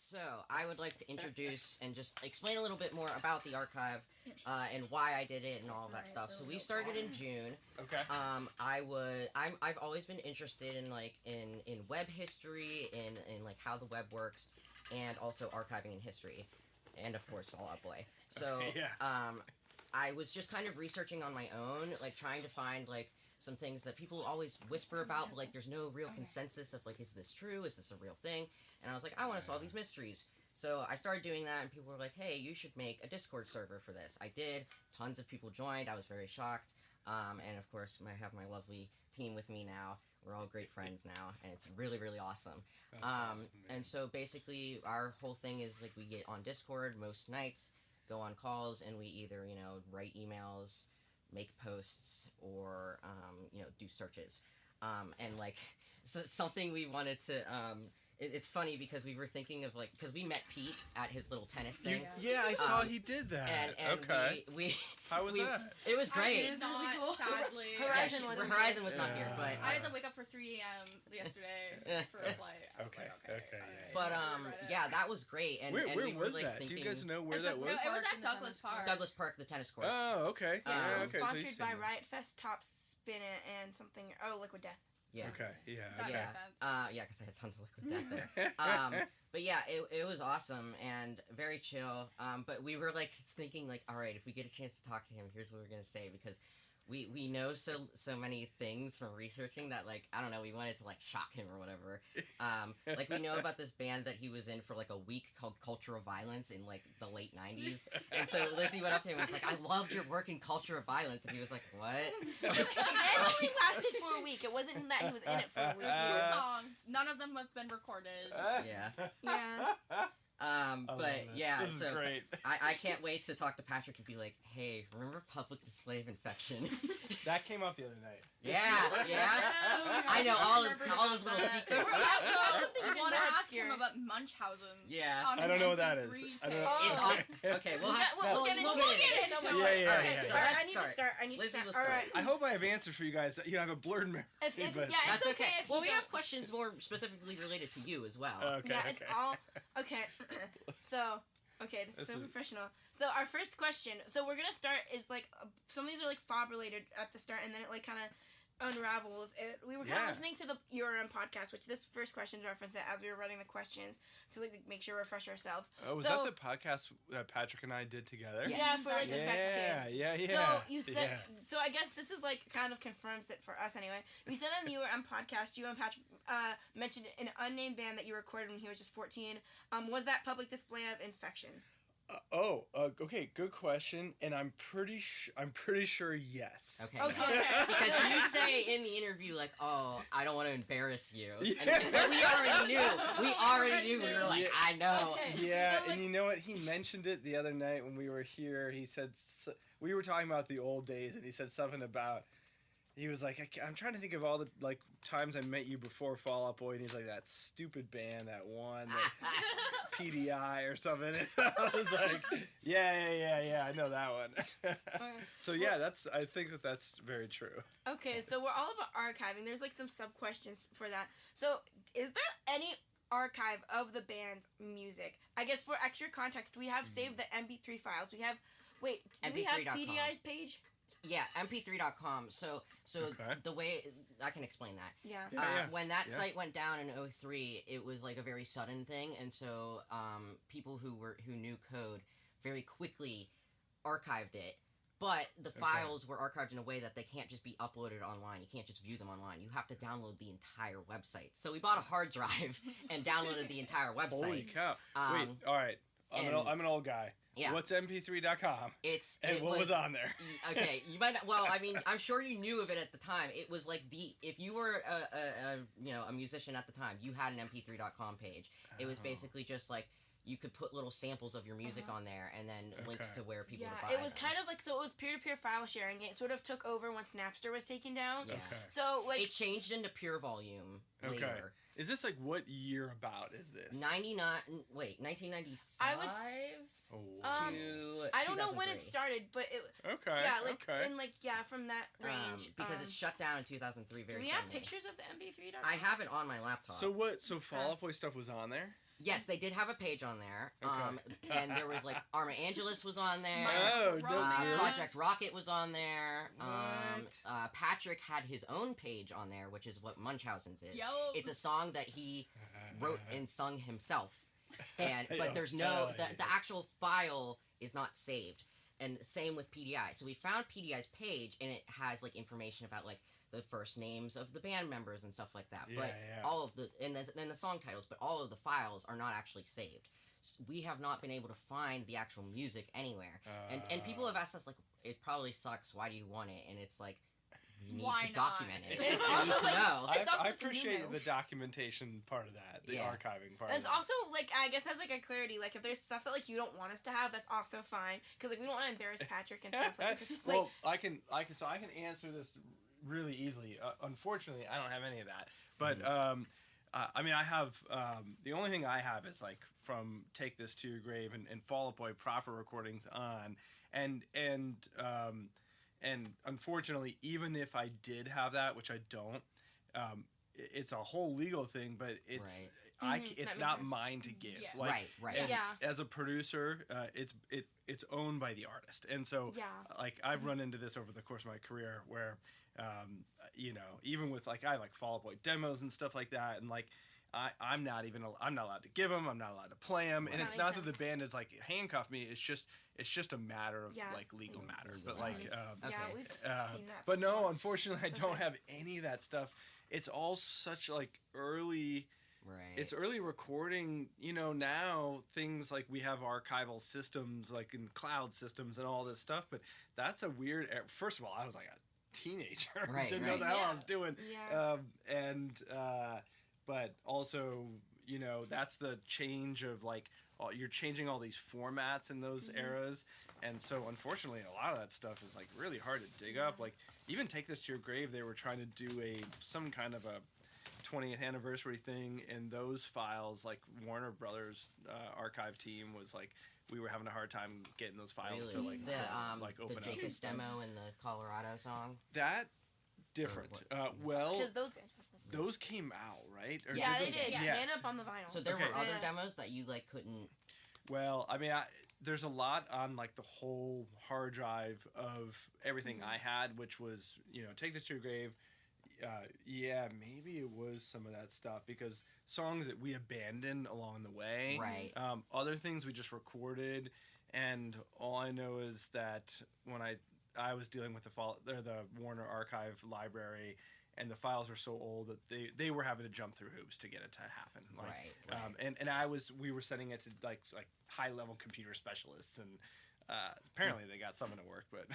so I would like to introduce and just explain a little bit more about the archive and why I did it and all of that stuff. So we started in June. Okay. I've always been interested in in web history, in like how the web works, and also archiving in history, and of course Fall Out Boy. So I was just kind of researching on my own, like trying to find like some things that people always whisper about, but like there's no real consensus of like, is this true? Is this a real thing? And I was like, I want to solve these mysteries. So I started doing that, and people were like, hey, you should make a Discord server for this. I did. Tons of people joined. I was very shocked. And of course, I have my lovely team with me now. We're all great friends now, and it's really, really awesome. That's awesome, and so basically, our whole thing is like we get on Discord most nights, go on calls, and we either, write emails, make posts, or, do searches. And like, so something we wanted to, it's funny because we were thinking of like, because we met Pete at his little tennis thing. Yeah, I saw he did that. And okay. we How was that? It was great. It was not, really cool. sadly. Horizon was not here, but I had to wake up for 3 a.m. yesterday for a flight. I was like, okay. Yeah. But that was great. And where we were was like that? thinking, Do you guys know where that was? No, it was at Douglas Park. Douglas Park, the tennis courts. Oh, okay. It was okay, sponsored by Riot Fest, Top Spin It, and something. Oh, Liquid Death. Yeah. Okay. Yeah. That Okay. makes sense. Yeah, because I had tons of Liquid Death there. But yeah, it was awesome and very chill. But we were like thinking like, all right, if we get a chance to talk to him, here's what we're gonna say, because we know so many things from researching that, like, I don't know, we wanted to like shock him or whatever. Like we know about this band that he was in for like a week called Culture of Violence in like the late 90s. And so Lizzie went up to him and was like, I loved your work in Culture of Violence. And he was like, what? It only lasted for a week. It wasn't that he was in it for a week. 2 songs. None of them have been recorded. Yeah. Yeah. But yeah, This is so great. I can't wait to talk to Patrick and be like, hey, remember Public Display of Infection? That came out the other night. Yeah. Oh, I know all his little secrets. I Something also even want to more ask obscure. him about Munchausen's. Yeah. On I don't his know what that is. MP3 I don't know. page. It's on. Okay, we'll We'll get into it. into it. Yeah. Okay, So sorry, let's I need to start. I need Lizzie to will start. All start. right. I hope I have answers for you guys. I have a blurred memory. If, but yeah, That's it's okay. if Well, you we don't. have questions more specifically related to you as well. okay. Yeah, it's all okay. So, okay, this is so professional. So our first question. So we're gonna start is like some of these are like fob related at the start, and then it like kind of unravels. We were kind of listening to the URM podcast, which this first question referenced it as we were writing the questions to like make sure we refresh ourselves. Oh, was that the podcast that Patrick and I did together? Yeah, for like the Vex Kid. Yeah. So you said. So I guess this is like kind of confirms it for us anyway. You said on the URM podcast, you and Patrick mentioned an unnamed band that you recorded when he was just 14. Was that Public Display of Infection? Okay, good question, and I'm pretty sure yes. Okay. Okay. Because you say in the interview, like, oh, I don't want to embarrass you. Yeah. But we already knew. We were like, Yeah. I know. Okay. Yeah, So, like- and you know what? He mentioned it the other night when we were here. He said we were talking about the old days, and he said something about. He was like, I'm trying to think of all the like times I met you before Fall Out Boy, and he's like, that stupid band that won, that PDI or something. And I was like, yeah, I know that one. So yeah, I think that's very true. Okay, so we're all about archiving. There's like some sub questions for that. So is there any archive of the band's music? I guess for extra context, we have saved the MP3 files. We have we have MP3.com. PDI's page? Yeah, mp3.com. So Okay. the way I can explain that. Yeah. When that site went down in 2003, it was like a very sudden thing, and so people who knew code very quickly archived it. But the files were archived in a way that they can't just be uploaded online. You can't just view them online. You have to download the entire website. So we bought a hard drive and downloaded the entire website. Holy cow! Wait, all right. I'm an old guy. Yeah. What's mp3.com? What what was on there? Okay, you might. Well, I mean, I'm sure you knew of it at the time. It was like if you were a musician at the time, you had an mp3.com page. It was basically just like you could put little samples of your music on there, and then links to where people would buy it was them. kind of like, so it was peer-to-peer file sharing. It sort of took over once Napster was taken down. Yeah. Okay. So like It changed into pure volume later. Is this like what year about is this? 1995. I would. Oh. I don't know when it 2003. started, but it. Okay, Yeah, like okay. and like from that range. Because it shut down in 2003 Do very we have suddenly. pictures of the MP3.com? I have it on my laptop. So Fall Out Boy stuff was on there? Yes, they did have a page on there. Okay. And there was like Arma Angelus was on there. Oh, no, Project Rocket was on there. What? Patrick had his own page on there, which is what Munchausen's is. Yo. It's a song that he wrote and sung himself. But there's no the actual file is not saved. And same with PDI. So we found PDI's page, and it has like information about like the first names of the band members and stuff like that. But all of and then the song titles, but all of the files are not actually saved. So we have not been able to find the actual music anywhere. And people have asked us like, it probably sucks. Why do you want it? And it's like, you need Why to not? document it. It's You also need to like- know. It's also I like, appreciate the documentation part of that, the archiving part. It's of that. also like, I guess, as like a clarity, like if there's stuff that like you don't want us to have, that's also fine, because like we don't want to embarrass Patrick and stuff. Like, if it's, like, Well, I can answer this really easily. Unfortunately, I don't have any of that. But I mean, I have the only thing I have is like from Take This to Your Grave and Fall Out Boy proper recordings on, and unfortunately, even if I did have that, which I don't, it's a whole legal thing. But it's it's That not makes sense. mine to give. Yeah. Like, Right. and Yeah. as a producer, it's owned by the artist, and so like I've run into this over the course of my career where, you know, even with like I have like Fall Out Boy demos and stuff like that, and like I'm not allowed to give them, I'm not allowed to play them, and That it's makes not that the sense. band is like handcuffed me. It's just a matter of like legal matters. But like Okay. we've seen that. but no, before. unfortunately, I It's don't okay. have any of that stuff. It's all such like early. Right. It's early recording, you know, now things like we have archival systems like in cloud systems and all this stuff, but that's a weird first of all, I was like a teenager. Right, Didn't know right. the hell I Yeah. was doing. Yeah. But also, you know, that's the change of like you're changing all these formats in those eras, and so unfortunately a lot of that stuff is like really hard to dig up. Like even Take This to Your Grave, they were trying to do some kind of a 20th anniversary thing, and those files, like Warner Brothers archive team was like, we were having a hard time getting those files to Really? like open the up. Jakus demo and the Colorado song. That different. what? Well, Because those came out, right? Or yeah, they those- did. Yes. They ended up on the vinyl. So there Okay. were other Yeah. demos that you like couldn't. Well, I mean, there's a lot on like the whole hard drive of everything I had, which was, you know, Take This to Your Grave. Yeah, maybe it was some of that stuff because songs that we abandoned along the way. Right. Other things we just recorded, and all I know is that when I was dealing with the Warner Archive library, and the files were so old that they were having to jump through hoops to get it to happen. Like, Right. And we were sending it to like high level computer specialists, and apparently they got something to work, but.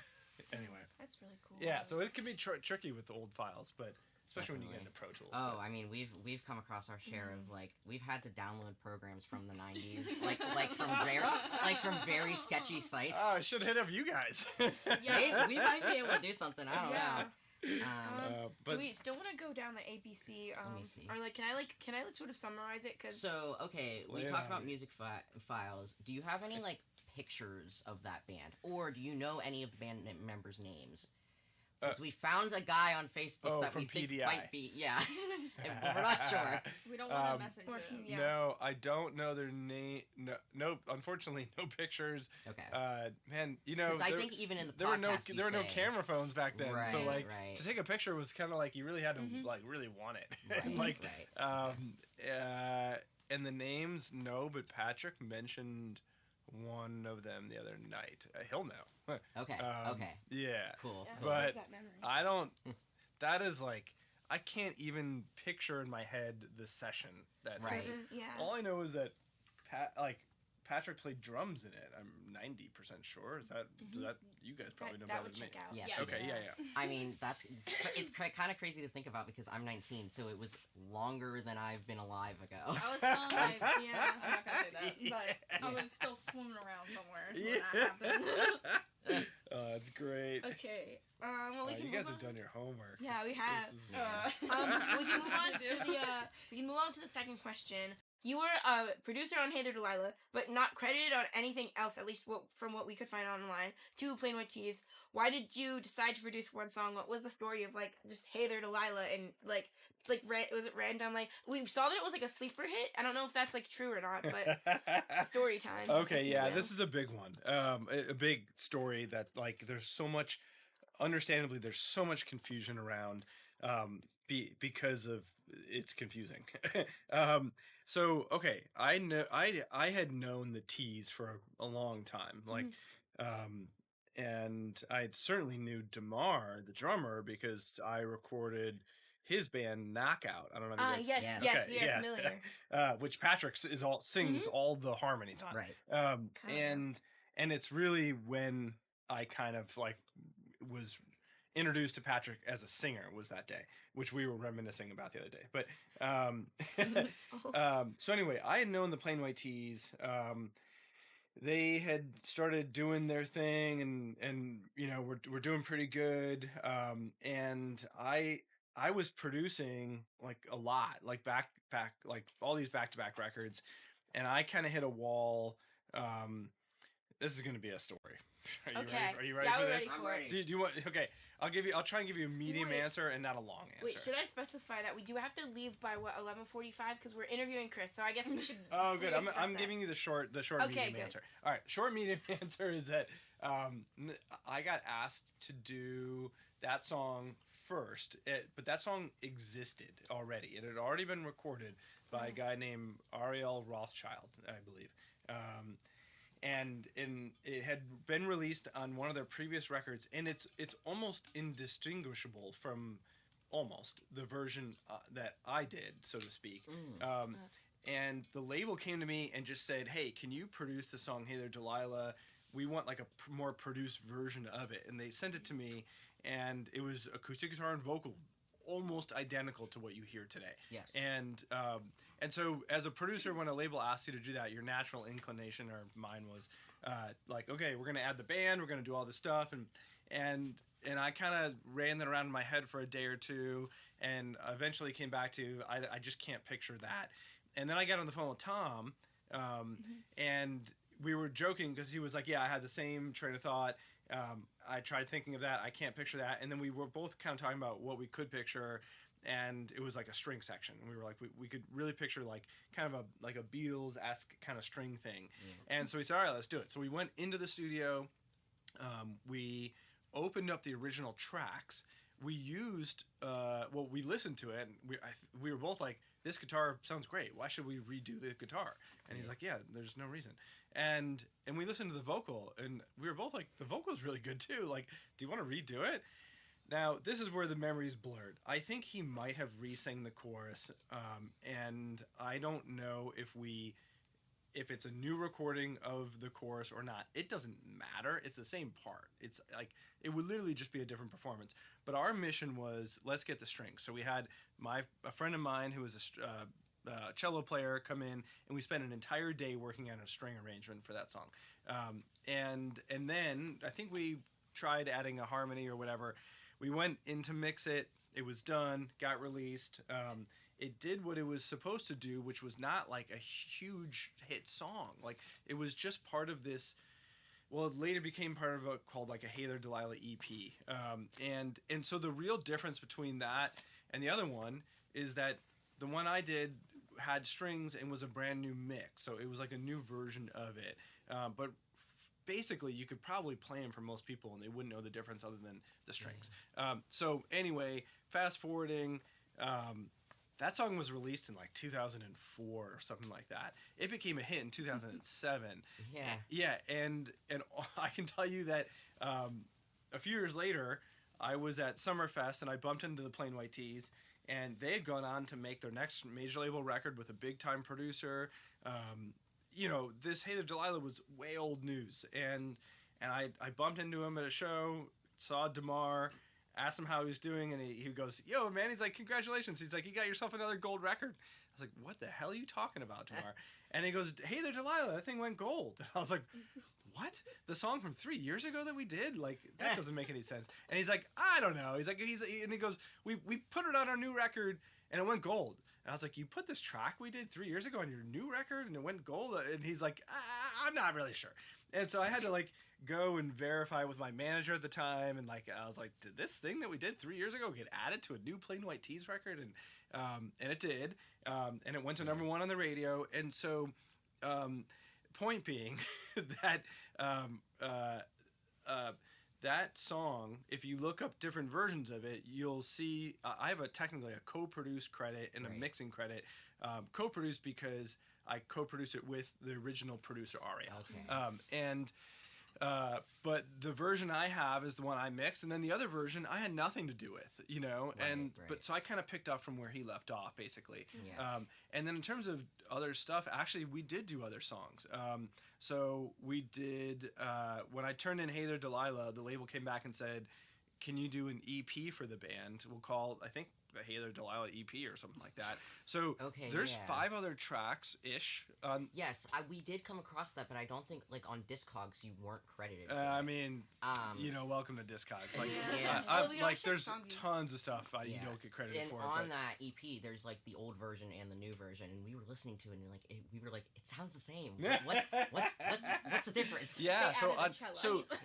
Anyway. That's really cool. Yeah, so it can be tricky with old files, but especially when you get into Pro Tools. Oh, I mean, we've come across our share of like we've had to download programs from the '90s, like from very sketchy sites. Oh, I should hit up you guys. Yeah, we might be able to do something. I don't know. But do we still want to go down the ABC? Let me see. Or like, can I sort of summarize it? Cause So okay, we Lay it talked on about me. music files. Do you have any like pictures of that band, or do you know any of the band members' names? Because we found a guy on Facebook that from we think PDI. might be, but we're not sure. We don't want to message or if them. you- Yeah. No, I don't know their name. No, unfortunately, no pictures. Okay. Man, you know, 'Cause I think even in the there were no podcast you there were no say- camera phones back then, so Right, like right. to take a picture was kind of like you really had to like really want it. Right, like right. and the names, no, but Patrick mentioned one of them the other night. He'll know. Okay. Okay. Yeah. Cool. Yeah, cool. But- what is that memory? I don't. That is like I can't even picture in my head the session that. Right. Yeah. All I know is that Patrick played drums in it. I'm 90% sure. Is that does that you guys probably know that better would than me? check out. Yes. Yeah. Okay. Yeah. I mean, it's kind of crazy to think about because I'm 19, so it was longer than I've been alive ago. I was still like, Yeah. I'm not gonna say that, Yeah. but I was still swimming around somewhere so Yeah. when that happened. Oh, that's great. Okay. Well, we can You guys move have on. done your homework. Yeah, we have. This is- We can move on I to do. the. We can move on to the second question. you were a producer on Hey There Delilah, but not credited on anything else, at least from what we could find online, to Plain White T's. Why did you decide to produce one song? What was the story of, like, just Hey There Delilah, and, was it random? Like, we saw that it was, like, a sleeper hit. I don't know if that's, like, true or not, but story time. Okay, yeah, this is a big one. A big story that, like, understandably, there's so much confusion around, because of it's confusing. So okay, I had known the T's for a long time, like, and I certainly knew Damar, the drummer, because I recorded his band Knockout. I don't know if you guys. Yes, Okay, yeah, familiar. Which Patrick sings all the harmonies on. Right. And it's really when I kind of like was introduced to Patrick as a singer was that day, which we were reminiscing about the other day. But so anyway, I had known the Plain White T's. They had started doing their thing, and you know we're doing pretty good. And I was producing like a lot, like back like all these back-to-back records, and I kind of hit a wall. This is going to be a story. Are you ready for this? I'm ready. Do you want? Okay, I'll try and give you a medium answer and not a long answer. Wait, should I specify that we do have to leave by 11:45 because we're interviewing Chris? So I guess we should. Oh, good. I'm giving you the short medium answer. All right, short medium answer is that I got asked to do that song first, but that song existed already. It had already been recorded by a guy named Ariel Rothschild, I believe. And it had been released on one of their previous records, and it's almost indistinguishable from the version that I did, so to speak. And the label came to me and just said, "Hey, can you produce the song Hey There Delilah? We want like a more produced version of it." And they sent it to me, and it was acoustic guitar and vocal, almost identical to what you hear today. Yes. And so as a producer, when a label asks you to do that, your natural inclination, or mine was, like, okay, we're going to add the band, we're going to do all this stuff. And I kind of ran that around in my head for a day or two, and eventually came back to, I just can't picture that. And then I got on the phone with Tom, and we were joking because he was like, yeah, I had the same train of thought. I tried thinking of that. I can't picture that. And then we were both kind of talking about what we could picture, and it was like a string section. And we were like, we could really picture like kind of a Beatles-esque kind of string thing. And so we said, all right, let's do it. So we went into the studio. We opened up the original tracks. We used, we listened to it, and we were both like, this guitar sounds great. Why should we redo the guitar? And he's like, yeah, there's no reason. And we listened to the vocal, and we were both like, the vocal's really good too. Like, do you want to redo it? Now, this is where the memory's blurred. I think he might have re-sang the chorus, and I don't know if it's a new recording of the chorus or not. It doesn't matter. It's the same part. It's like, it would literally just be a different performance. But our mission was, let's get the strings. So we had a friend of mine who was a cello player come in, and we spent an entire day working on a string arrangement for that song. And then I think we tried adding a harmony or whatever. We went in to mix it. It was done, got released. It did what it was supposed to do, which was not like a huge hit song. Like, it was just part of this. Well, it later became part of a called like a Hey There Delilah EP. And so the real difference between that and the other one is that the one I did had strings and was a brand new mix. So it was like a new version of it. But basically, you could probably play them for most people, and they wouldn't know the difference other than the strings. So anyway, fast forwarding, that song was released in like 2004 or something like that. It became a hit in 2007. Yeah, and I can tell you that a few years later, I was at Summerfest, and I bumped into the Plain White T's, and they had gone on to make their next major label record with a big-time producer. You know, this Hey There Delilah was way old news, and I bumped into him at a show, saw Damar, asked him how he was doing, and he goes, yo, man, he's like, congratulations. He's like, you got yourself another gold record. I was like, what the hell are you talking about, Damar? And he goes, Hey There Delilah, that thing went gold. And I was like, what? The song from 3 years ago that we did? Like, that doesn't make any sense. And he's like, I don't know. He's like, and he goes, we put it on our new record, and it went gold. And I was like, you put this track we did 3 years ago on your new record and it went gold? And he's like, I'm not really sure. And so I had to like go and verify with my manager at the time. And like, I was like, did this thing that we did 3 years ago get added to a new Plain White T's record? And it did. And it went to number 1 on the radio. And so, point being that, that song, if you look up different versions of it, you'll see I have technically a co-produced credit and a mixing credit. Co-produced because I co-produced it with the original producer Aria. Okay. But the version I have is the one I mixed, and then the other version I had nothing to do with, you know. But so I kind of picked up from where he left off, basically. Yeah. And then in terms of other stuff, actually we did do other songs. So we did when I turned in Hey There Delilah, the label came back and said, "Can you do an EP for the band? We'll call, I think, the Hey There Delilah EP or something like that." So there's 5 other tracks ish. Yes, we did come across that, but I don't think like on Discogs you weren't credited. I mean, you know, welcome to Discogs. Like, Well, there's tons of stuff you don't get credited and for. On that EP, there's like the old version and the new version, and we were listening to it, and we were like, it sounds the same. What's the difference? Yeah,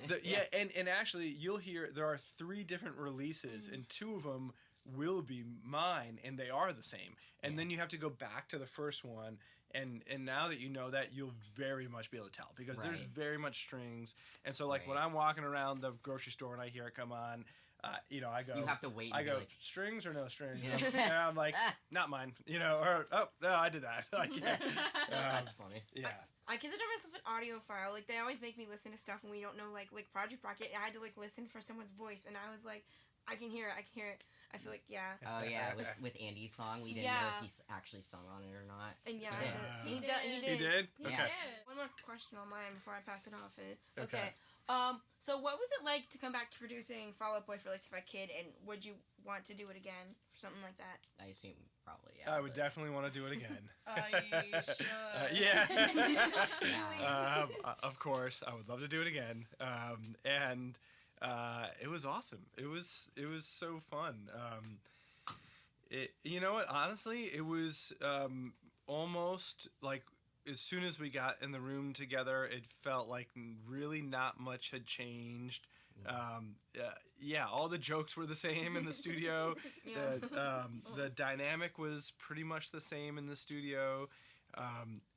They and actually you'll hear there are 3 different releases, and 2 of them will be mine, and they are the same. And then you have to go back to the first one, and now that you know that, you'll very much be able to tell, because there's very much strings. And so like when I'm walking around the grocery store and I hear it come on, you know, I go, you have to wait. I go, like, strings or no strings? And I'm like, not mine, you know, or oh no, I did that. Like, that's funny. Yeah. I consider myself an audiophile. Like, they always make me listen to stuff when we don't know, like Project Rocket. I had to like listen for someone's voice, and I was like, I can hear it. I feel like, yeah. Oh yeah, with Andy's song, we didn't know if he actually sung on it or not. And he did. He did? Okay. Yeah. One more question on mine before I pass it off. Okay. So what was it like to come back to producing Fall Out Boy for Electrified Kid, and would you want to do it again for something like that? I assume probably, yeah. I would definitely want to do it again. You should. Yeah. Of course, I would love to do it again. And it was awesome. It was so fun. You know what? Honestly, it was almost like as soon as we got in the room together, it felt like really not much had changed. All the jokes were the same in the studio. The dynamic was pretty much the same in the studio.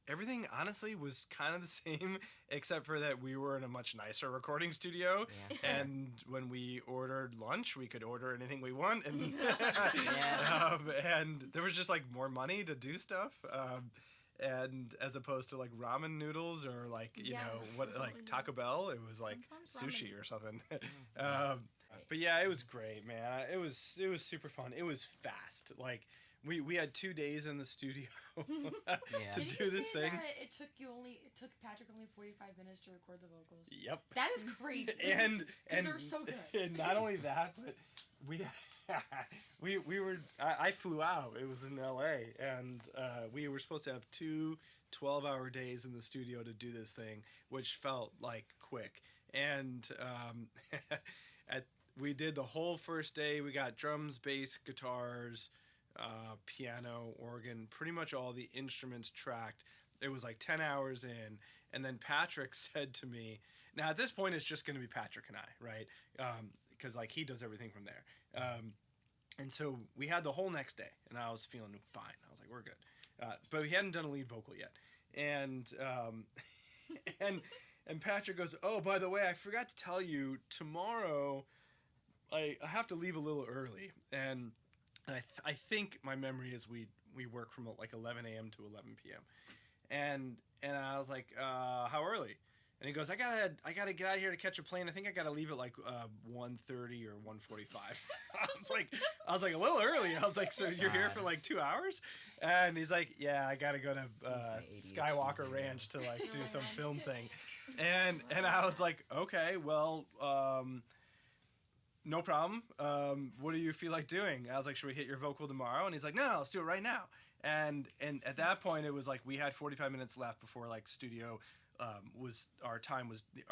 Everything honestly was kind of the same, except for that we were in a much nicer recording studio, and when we ordered lunch, we could order anything we want, and and there was just like more money to do stuff, and as opposed to like ramen noodles or like you know what, like Taco Bell, it was like sushi or something. But yeah, it was great, man. It was super fun. It was fast. Like we had 2 days in the studio to do this thing. That it took Patrick only 45 minutes to record the vocals. Yep. That is crazy. and they're so good. And not only that, but I flew out. It was in LA, and we were supposed to have 2 12-hour days in the studio to do this thing, which felt like quick. And we did the whole first day. We got drums, bass, guitars, piano, organ, pretty much all the instruments tracked. It was like 10 hours in, and then Patrick said to me, now at this point it's just going to be Patrick and I, right? Because like he does everything from there. And so we had the whole next day, and I was feeling fine. I was like, we're good. But we hadn't done a lead vocal yet. And and Patrick goes, oh, by the way, I forgot to tell you, tomorrow I have to leave a little early. And I think my memory is we work from like 11 a.m. to 11 p.m. And I was like, how early? And he goes, I gotta get out of here to catch a plane. I think I gotta leave at like 1:30 or 1:45. I was like a little early. I was like, so you're here for like 2 hours? And he's like, yeah, I gotta go to Skywalker Ranch to like do some film thing. And I was like, okay, well, no problem. What do you feel like doing? I was like, should we hit your vocal tomorrow? And he's like, no, let's do it right now. And at that point, it was like we had 45 minutes left before like studio our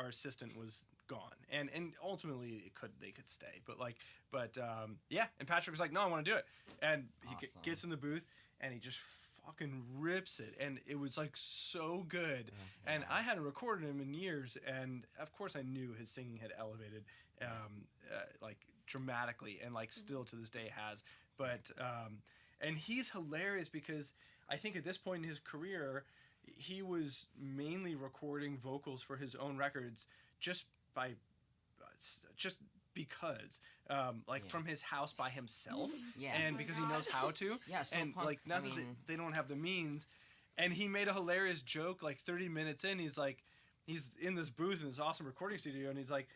assistant was gone, and ultimately they could stay, but and Patrick was like, no, I want to do it, and he gets in the booth, and he just fucking rips it, and it was like so good. And I hadn't recorded him in years, and of course I knew his singing had elevated like dramatically, and like still to this day has. But and he's hilarious because I think at this point in his career he was mainly recording vocals for his own records just because from his house by himself, and because he knows how to, so and punk, like not that they don't have the means. And he made a hilarious joke like 30 minutes in. He's in this booth in this awesome recording studio, and he's like,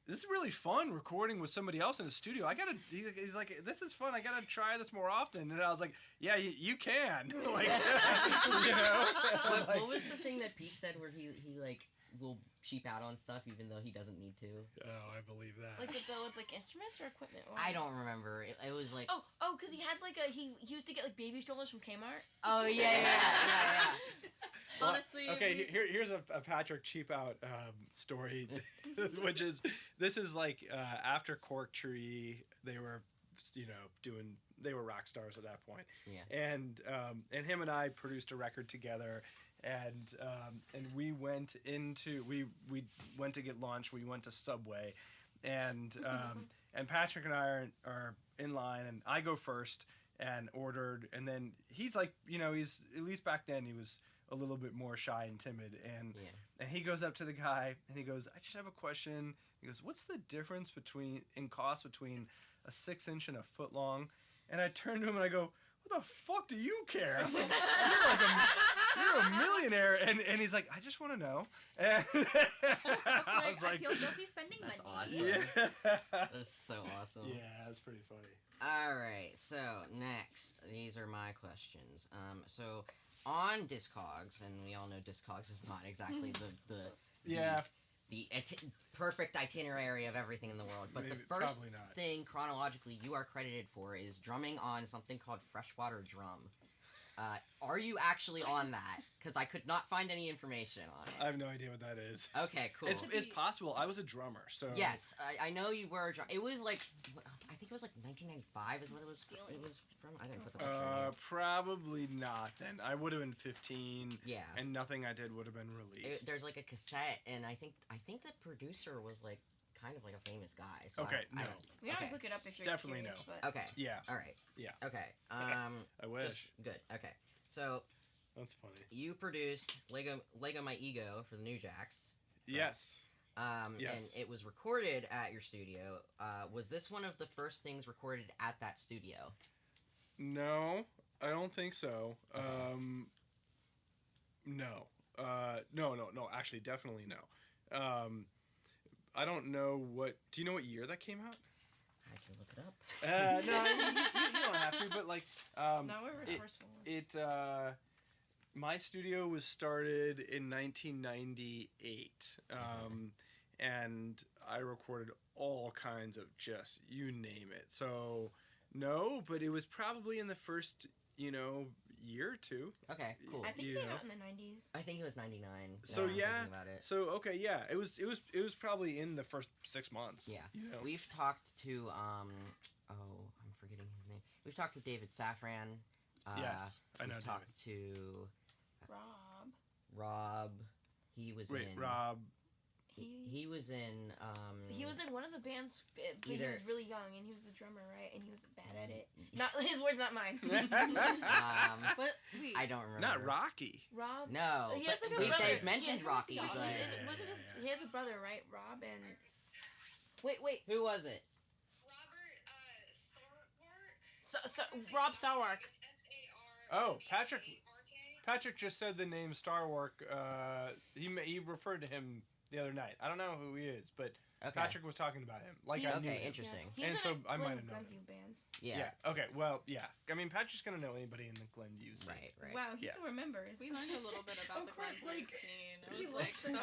this is really fun recording with somebody else in the studio. He's like, this is fun. I gotta try this more often. And I was like, yeah, you can. Like, you know. What was the thing that Pete said where he like will cheap out on stuff even though he doesn't need to? Oh, I believe that. Like with like instruments or equipment? Or... I don't remember. It was like because he had like he used to get like baby strollers from Kmart. Oh yeah. Honestly, okay. Here's a Patrick cheap out story, which is like after Cork Tree, they were they were rock stars at that point. Yeah. And him and I produced a record together, and we went to get lunch. We went to Subway, and Patrick and I are in line, and I go first and ordered, and then he's like, he's, at least back then he was a little bit more shy and timid, and he goes up to the guy and he goes, I just have a question. He goes, what's the difference in cost between a 6-inch and a foot long? And I turned to him and I go, what the fuck do you care? I was like, you're a millionaire. And he's like, I just want to know. And I was like, I feel guilty spending money. Awesome. Yeah. That's so awesome. Yeah, that's pretty funny. All right, so next, these are my questions. So on Discogs, and we all know Discogs is not exactly the perfect itinerary of everything in the world, but the first thing chronologically you are credited for is drumming on something called Freshwater Drum. Are you actually on that? Because I could not find any information on it. I have no idea what that is. Okay, cool. It's possible. I was a drummer, so... Yes, I know you were a drummer. It was like... I think it was like 1995 is what it was from. I didn't put the picture in. Probably not then. I would have been 15. Yeah. And nothing I did would have been released. There's like a cassette, and I think the producer was like kind of like a famous guy. So okay, no. We can always look it up if you're definitely curious, no. But... Okay. Yeah. All right. Yeah. Okay. I wish. Good. Okay. So. That's funny. You produced Leggo My Ego for the New Jacks. Right? Yes. Yes. And it was recorded at your studio. Was this one of the first things recorded at that studio? No, I don't think so. No. No. Actually, definitely no. I don't know what... Do you know what year that came out? I can look it up. No, you don't have to, but like... no, we're resourceful. My studio was started in 1998, and I recorded all kinds of just, you name it. So, no, but it was probably in the first, year or two. Okay, cool. I think they got in the 90s. I think it was 99. So okay, yeah, it was probably in the first 6 months. Yeah, we've talked to I'm forgetting his name. We've talked to David Safran. Yes, I know. We've talked to Rob. He was in. Rob. He was in. He was in one of the bands, but he was really young, and he was the drummer, right? And he was bad at it. Not his words, not mine. But wait, I don't remember. Not Rocky. Rob. No, he has like a brother. They've mentioned Rocky. He has a brother, right? Rob and. Wait. Who was it? Rob Sarwark. Oh, Patrick just said the name Starwark. He referred to him the other night. I don't know who he is, but Patrick was talking about him. I knew him. Interesting. Yeah. And so I might have known Glenview bands. Yeah. Okay. Well, yeah. I mean, Patrick's gonna know anybody in the Glenview scene. Right. Wow, he still remembers. We learned a little bit about the Glenview scene. It was like so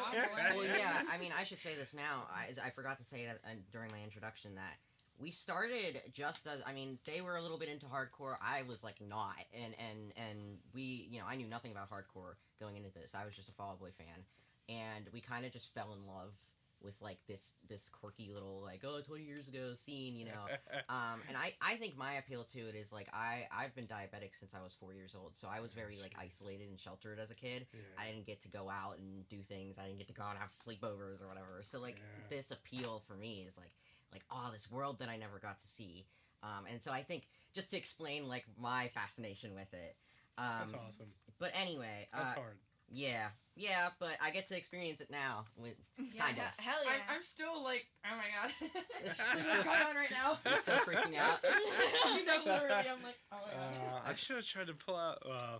Well, yeah. I mean, I should say this now. I forgot to say that during my introduction that we started just as, they were a little bit into hardcore. I was like not, and we, I knew nothing about hardcore going into this. I was just a Fall Out Boy fan, and we kind of just fell in love with like this quirky little like 20 years ago scene, you know. And I think my appeal to it is like I've been diabetic since I was 4 years old, so I was very like isolated and sheltered as a kid. I didn't get to go out and do things. I didn't get to go out and have sleepovers or whatever. So like this appeal for me is like this world that I never got to see. And so I think just to explain like my fascination with it. That's awesome. But anyway, that's hard. Yeah, but I get to experience it now. Kind of. Hell yeah. I'm still like, oh my god. You're What's going on right now? You're still freaking out? You know, literally, I'm like, oh my god. I should have tried to pull out. I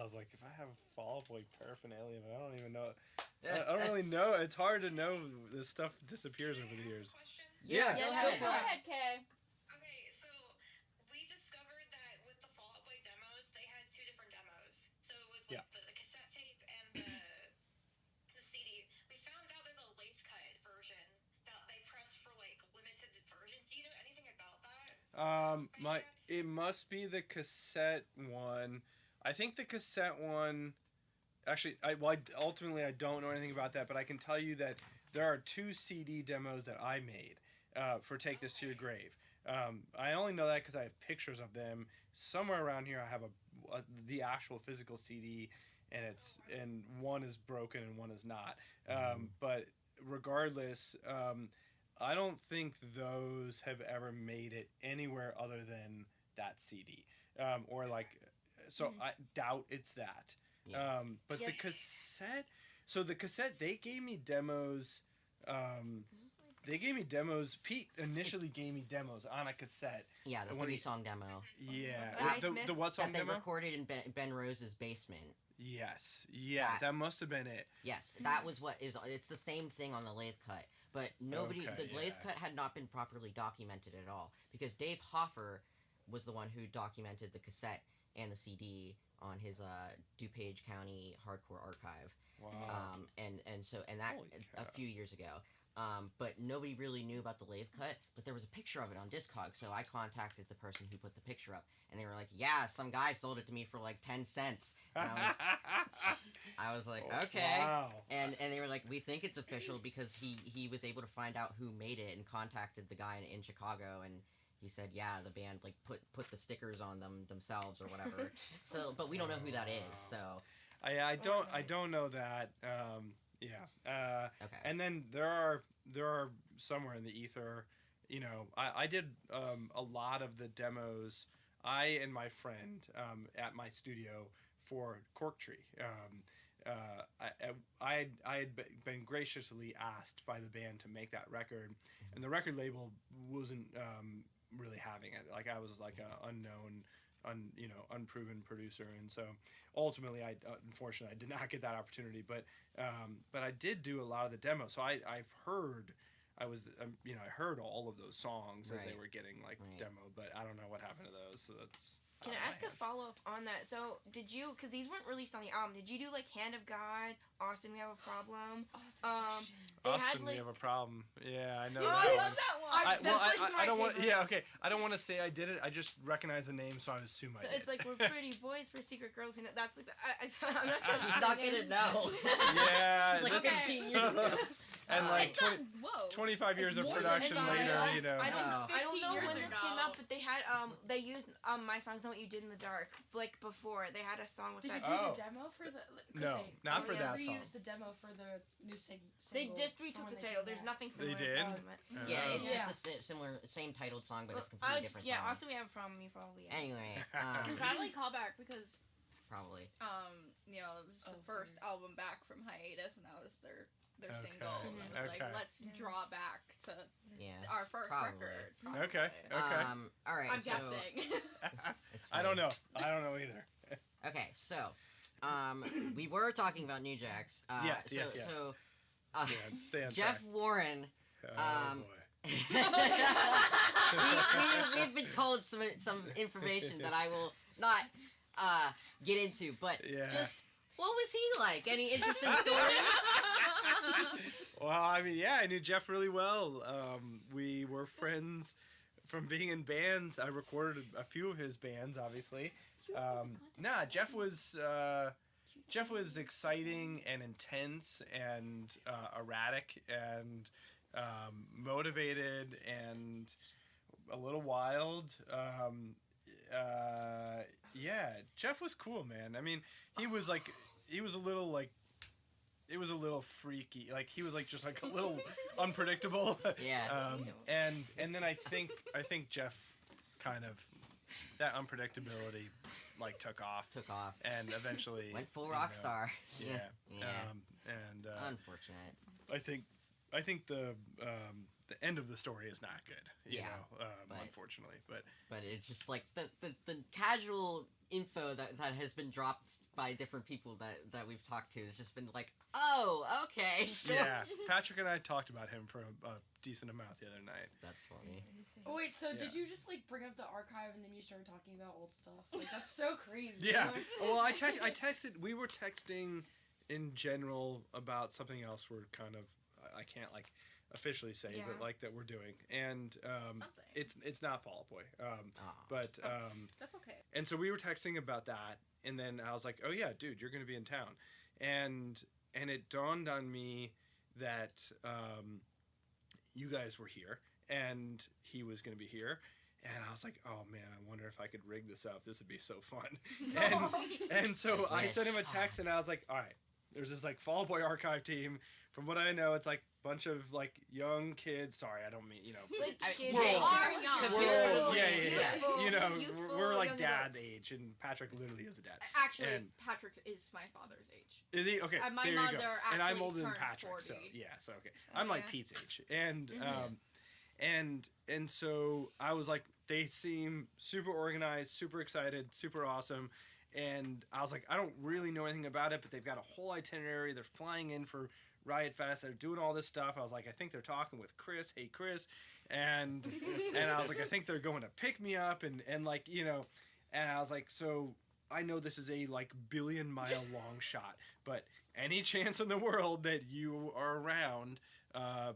was like, if I have a Fall Out Boy paraphernalia, but I don't even know. I don't really know. It's hard to know. This stuff disappears over the years. Yeah. Yes, Go go for it. ahead, Kay. Okay, so we discovered that with the Fall Out Boy demos, they had 2 different demos. So it was like the cassette tape and the CD. We found out there's a lathe cut version that they press for like limited versions. Do you know anything about that? It must be the cassette one. I think the cassette one. Actually, ultimately I don't know anything about that, but I can tell you that there are 2 CD demos that I made for Take This to Your Grave. I only know that because I have pictures of them. Somewhere around here I have the actual physical CD, and one is broken and one is not. But regardless, I don't think those have ever made it anywhere other than that CD. I doubt it's that. Yeah. But the cassette, they gave me demos. Pete initially gave me demos on a cassette. Yeah, the 3-song demo. Yeah. The what song that demo? they recorded in Ben Rose's basement. Yes. Yeah, that must have been it. Yes, that was what is. It's the same thing on the lathe cut, but the lathe cut had not been properly documented at all because Dave Hoffer was the one who documented the cassette and the CD on his DuPage County Hardcore Archive. Wow. And that a few years ago. But nobody really knew about the lathe cut, but there was a picture of it on Discogs, so I contacted the person who put the picture up, and they were like, yeah, some guy sold it to me for like 10 cents. And I was like, okay. Wow. And they were like, we think it's official because he was able to find out who made it and contacted the guy in Chicago, and he said, yeah, the band like put the stickers on them themselves or whatever. So, but we don't know who that is, so. I don't know that. Okay. And then there are somewhere in the ether, you know, I did a lot of the demos. I and my friend at my studio for Cork Tree. I had been graciously asked by the band to make that record, and the record label wasn't really having it. Like I was like a unknown, unproven producer, and so ultimately, unfortunately, I did not get that opportunity. But I did do a lot of the demos, so I heard all of those songs as they were getting demoed, but I don't know what happened to those. So that's. Can I ask a follow-up on that? So, did you, because these weren't released on the album, did you do, like, Hand of God, Austin, We Have a Problem? Austin, We Have a Problem. Yeah, I know You that did? one. I love that one. I don't want. Yeah, okay. I don't want to say I did it. I just recognize the name, so I assume I did. So it's like we're pretty boys for secret girls. That's like I'm not gonna. She's not gonna know. Yeah, It's like 15 years ago. And like It's not, 25 years of more than production 5. later, you know. I don't know 15 when years this came ago. out, but they had they used My Songs Know What You Did in the Dark like before. They had a song with Did you that. do Oh. the demo for the? No, not for that song. Reused the demo for the new single. They just retook the title. There's nothing similar. did? about it. Yeah, it's Yeah. just the same titled song, but it's a I completely just, different song. Austin, We Have a Problem. You probably. Yeah. Anyway, Probably callback because probably. it was the first album back from hiatus, and that was their Okay. single. And it was like, let's draw back to Yeah. our first probably. record. Okay. Okay. All right. I'm so, guessing. It's I don't funny. know. I don't know either. Okay, so, we were talking about New Jacks. Yes. So, Stay on Jeff track. Warren. Oh boy. We've been told some information that I will not get into, but just what was he like? Any interesting stories? Well, I mean, yeah, I knew Jeff really well. We were friends from being in bands. I recorded a few of his bands, obviously. Jeff was Jeff was exciting and intense and erratic and motivated and a little wild. Yeah, Jeff was cool, man. I mean, he was a little it was a little freaky. Like he was just a little unpredictable. Yeah. And then I think Jeff kind of that unpredictability took off. And eventually went full rock star. Yeah. Yeah. Unfortunate. I think the end of the story is not good. You know, but, unfortunately, but it's just the casual info that has been dropped by different people that we've talked to has just been oh, okay, sure. Yeah, Patrick and I talked about him for a decent amount the other night. That's funny. Oh wait, so did you just bring up the archive and then you started talking about old stuff? That's so crazy. Yeah. Well, I texted. We were texting in general about something else. We're kind of I can't officially say, but that we're doing, and it's not Fall Out Boy, but that's okay. And so we were texting about that, and then I was like, oh yeah, dude, you're gonna be in town, and it dawned on me that you guys were here, and he was gonna be here. And I was like, oh man, I wonder if I could rig this up. This would be so fun. And so I sent him a text, and I was like, all right, there's this Fall Out Boy archive team. From what I know, it's bunch of young kids. Sorry, I don't mean Kids. We're They all- are young. Yeah. Youthful We're young dad adults. age, and Patrick literally is a dad. Actually, And- Patrick is my father's age. Is he? Okay, My there you mother go. actually And I'm older than turned Patrick, 40. so yeah, so okay. I'm Pete's age, and and so I was they seem super organized, super excited, super awesome. And I was I don't really know anything about it, but they've got a whole itinerary. They're flying in for Riot Fest. They're doing all this stuff. I was I think they're talking with Chris. Hey, Chris. And I was I think they're going to pick me up and and I was so I know this is a billion-mile long shot, but any chance in the world that you are around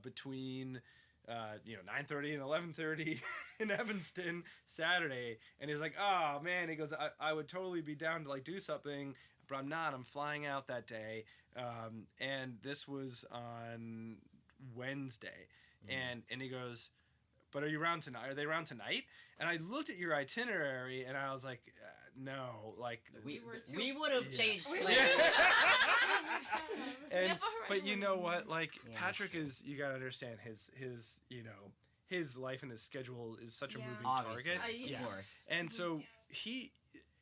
between 9:30 and 11:30 in Evanston Saturday, and he's oh man, he goes, I would totally be down to do something, but I'm not. I'm flying out that day, and this was on Wednesday, and he goes, but are you around tonight? Are they around tonight? And I looked at your itinerary, and I was no, we would have changed plans. But you know what? Patrick sure. is, you gotta understand his his life and his schedule is such a moving Obviously, target. of course. And so he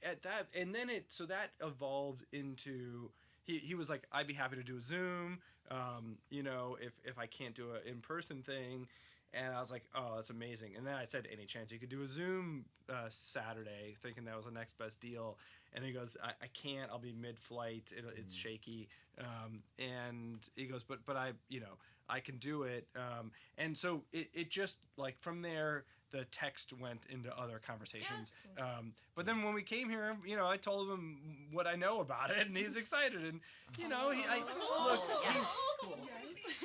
at that, and then that evolved into he was I'd be happy to do a Zoom, if I can't do an in-person thing. And I was oh, that's amazing. And then I said, any chance you could do a Zoom Saturday, thinking that was the next best deal. And he goes, I can't. I'll be mid-flight. It's shaky. And he goes, but I, I can do it. And so it just, from there, the text went into other conversations. Yeah, that's cool. But then when we came here, I told him what I know about it, and he's excited. And,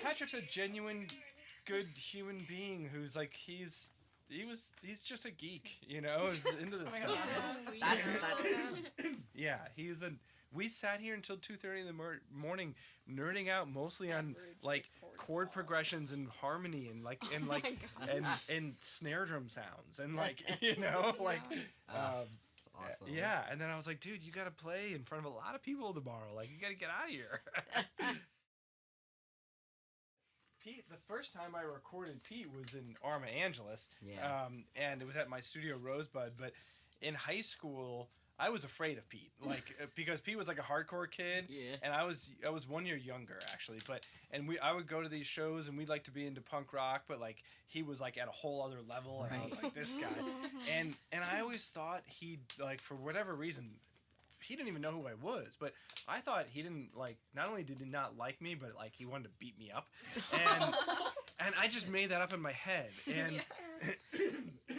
Patrick's a genuine good human being who's he's just a geek, is into this stuff. Yeah, we sat here until 2:30 in the morning nerding out mostly on chord progressions and harmony and and snare drum sounds and It's awesome. yeah. And then I was dude, you got to play in front of a lot of people tomorrow. You got to get out of here. Pete, the first time I recorded Pete was in Arma, Angelus. Yeah. And it was at my studio Rosebud. But in high school, I was afraid of Pete, because Pete was a hardcore kid, and I was 1 year younger actually. I would go to these shows, and we'd to be into punk rock, but he was at a whole other level, and I was this guy, and I always thought he'd for whatever reason. He didn't even know who I was, but I thought he didn't not only did he not like me, but he wanted to beat me up, and I just made that up in my head. And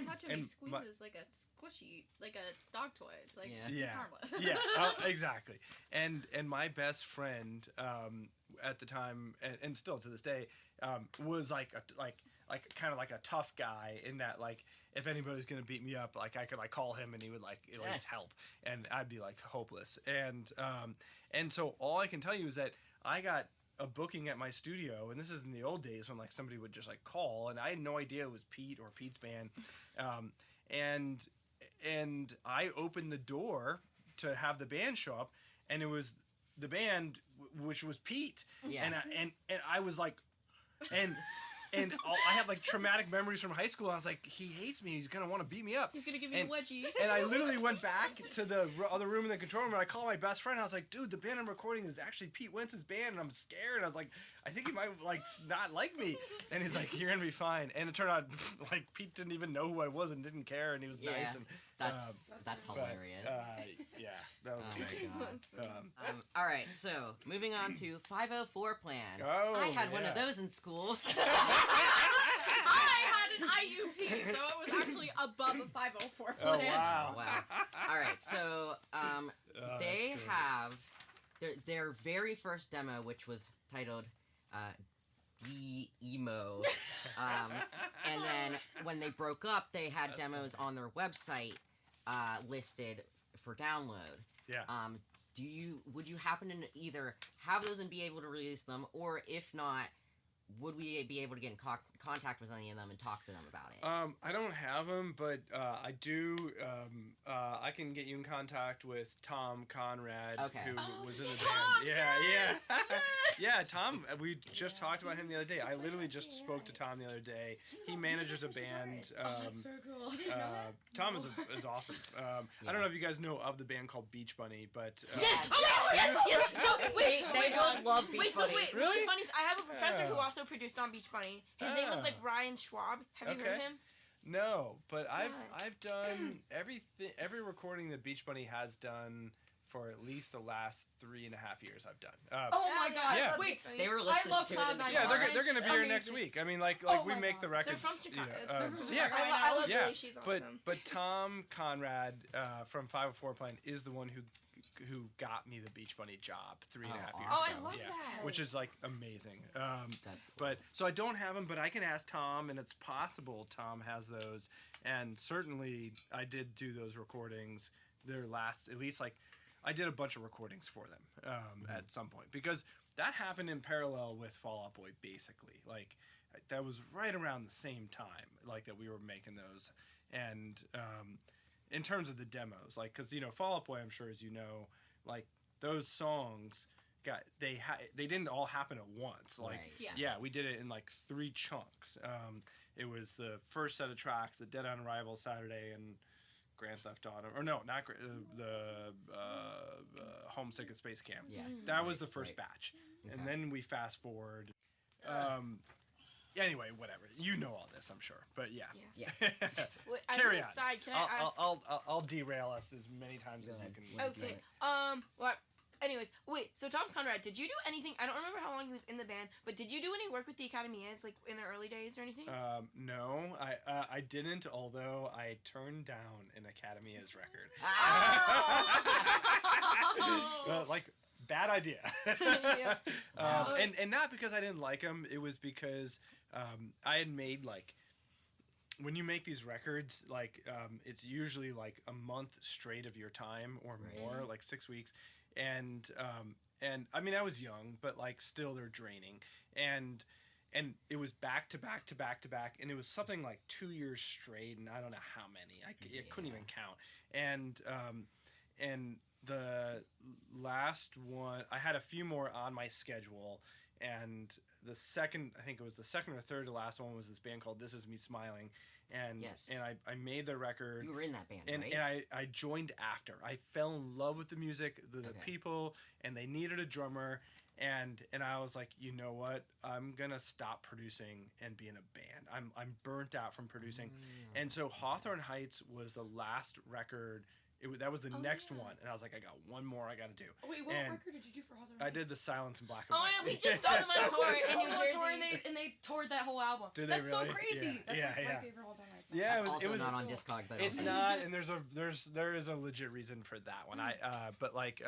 Touching me squeezes like a squishy, like a dog toy. It's it's harmless. Yeah, exactly. And my best friend at the time, and still to this day, was like kind of like a tough guy in that like if anybody's gonna beat me up, like I could like call him and he would like at least help, and I'd be like hopeless. And so all I can tell you is that I got a booking at my studio, and this is in the old days when like somebody would just like call, and I had no idea it was Pete or Pete's band, and I opened the door to have the band show up, and it was the band, which was Pete, and I was like, and I had like traumatic memories from high school. I was like, he hates me. He's gonna want to beat me up. He's gonna give me a wedgie. And I literally went back to the other room in the control room, and I called my best friend. I was like, dude, the band I'm recording is actually Pete Wentz's band, and I'm scared. I was like, I think he might like not like me. And he's like, you're gonna be fine. And it turned out like Pete didn't even know who I was and didn't care, and he was nice. And that's hilarious. Yeah, that was great. All right, so moving on to 504 plan. Oh, I had one of those in school. I had an IUP, so it was actually above a 504 plan. Oh wow! All right, so they have their very first demo, which was titled D-Emo, and then when they broke up, they had demos on their website listed for download. Yeah. Would you happen to either have those and be able to release them, or if not, would we be able to get in contact with any of them and talk to them about it? I don't have them, but I do. I can get you in contact with Tom Conrad, who was in the band. Yeah. Yeah, Tom. We just talked about him the other day. I literally just spoke to Tom the other day. He manages a band. That's so cool. Tom is awesome. I don't know if you guys know of the band called Beach Bunny, but Yes. So wait, they both love Beach Bunny. Really funny. I have a professor who also produced on Beach Bunny. His name was like Ryan Schwab. Have you heard of him? No, but I've done every recording that Beach Bunny has done for at least the last 3.5 years. I've done. Oh my god! Yeah. Wait, They were I listening love to it. Cloud9. Yeah, they're gonna be here Amazing. next week. I mean, like we my make the God. records. They're from Chicago. They're from yeah, Chicago. I love yeah. Lily. She's awesome. But Tom Conrad from 504 Plan is the one who got me the Beach Bunny job 3.5 years ago. Oh, I love that. Which is like amazing. That's cool. But so I don't have them, but I can ask Tom, and it's possible Tom has those. And certainly I did do those recordings. Their last, at least like, I did a bunch of recordings for them at some point, because that happened in parallel with Fall Out Boy, basically. Like that was right around the same time, like that we were making those. And in terms of the demos, like, because Fall Out Boy, I'm sure as you know, like those songs they didn't all happen at once. Like Yeah. we did it in like 3 chunks. It was the first set of tracks, the Dead on Arrival Saturday, and Grand Theft Auto, or no, not the Homesick at Space Camp. Yeah. That was the first batch, and then we fast forward. Anyway, whatever. You know all this, I'm sure, but yeah. Wait, Carry on. Aside, can I ask? I'll derail us as many times as you can. Okay. What? Anyways, wait. So Tom Conrad, did you do anything? I don't remember how long he was in the band, but did you do any work with the Academias, like in the early days or anything? No, I didn't. Although I turned down an Academia's record. Like bad idea. And not because I didn't like them. It was because I had made like. When you make these records, like it's usually like a month straight of your time or more, like 6 weeks. And I mean, I was young, but like still they're draining. And it was back to back to back to back. And it was something like 2 years straight. And I don't know how many. I couldn't even count. And the last one, I had a few more on my schedule. And the second, I think it was the second or third to last one was this band called This Is Me Smiling. And I made the record. You were in that band, and, right? And I joined after. I fell in love with the music, the people, and they needed a drummer. And I was like, you know what? I'm gonna stop producing and be in a band. I'm burnt out from producing. And so Hawthorne Heights was the last record. That was the next one, and I was like, I got one more I got to do. Oh, wait, what record did you do for Hawthorne I Heights? did the Silence in Black and Oh White. yeah, we just saw them on tour in New Jersey. And they toured that whole album. Did they That's really? so crazy. Yeah. That's like my favorite Hawthorne Heights song. Yeah, That's it was not on Discogs. I don't It's think. not, and there is a legit reason for that one. But like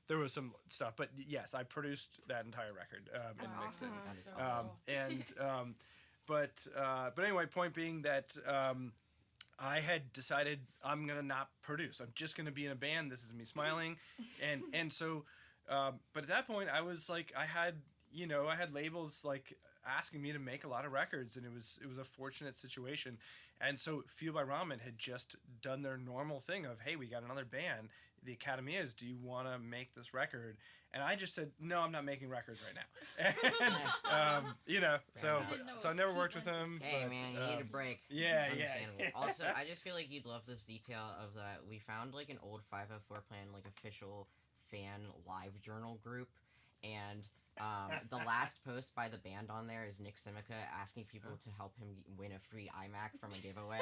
there was some stuff. But yes, I produced that entire record and That's mixed awesome. it. That's so awesome. but anyway, point being that I had decided I'm gonna not produce. I'm just gonna be in a band. This is me smiling, and so, but at that point, I was like, I had labels like asking me to make a lot of records, and it was a fortunate situation. And so Fueled by Ramen had just done their normal thing of, hey, we got another band. The Academy is, do you want to make this record? And I just said, no, I'm not making records right now. And, so I never worked with them. Hey, but, man, you need a break. Yeah. Also, I just feel like you'd love this detail of that. We found like an old 504 Plan like official fan live journal group, and the last post by the band on there is Nick Simica asking people to help him win a free iMac from a giveaway.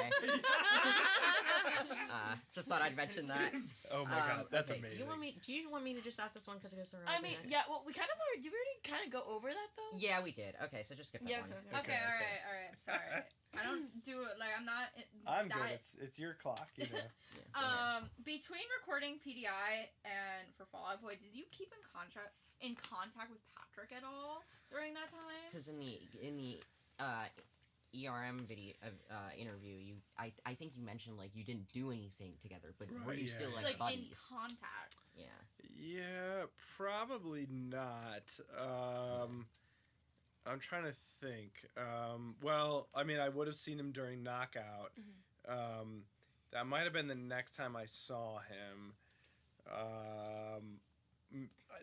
Just thought I'd mention that. Oh my god, that's okay. amazing. Do you want me to just ask this one because it goes to I mean, yeah. Well, we kind of already. Did we already kind of go over that though? Yeah, we did. Okay, so just skip that one. Okay, all right. Sorry, I don't do it like I'm not. I'm good. It's your clock, you know. Yeah, between recording PDI and for Fall Out Boy, did you keep in contact with Patrick at all during that time? because in the ERM video interview, I think you mentioned like you didn't do anything together, but were you still like buddies? In contact? Yeah, probably not. I'm trying to think. Well, I mean, I would have seen him during Knockout. Mm-hmm. That might have been the next time I saw him.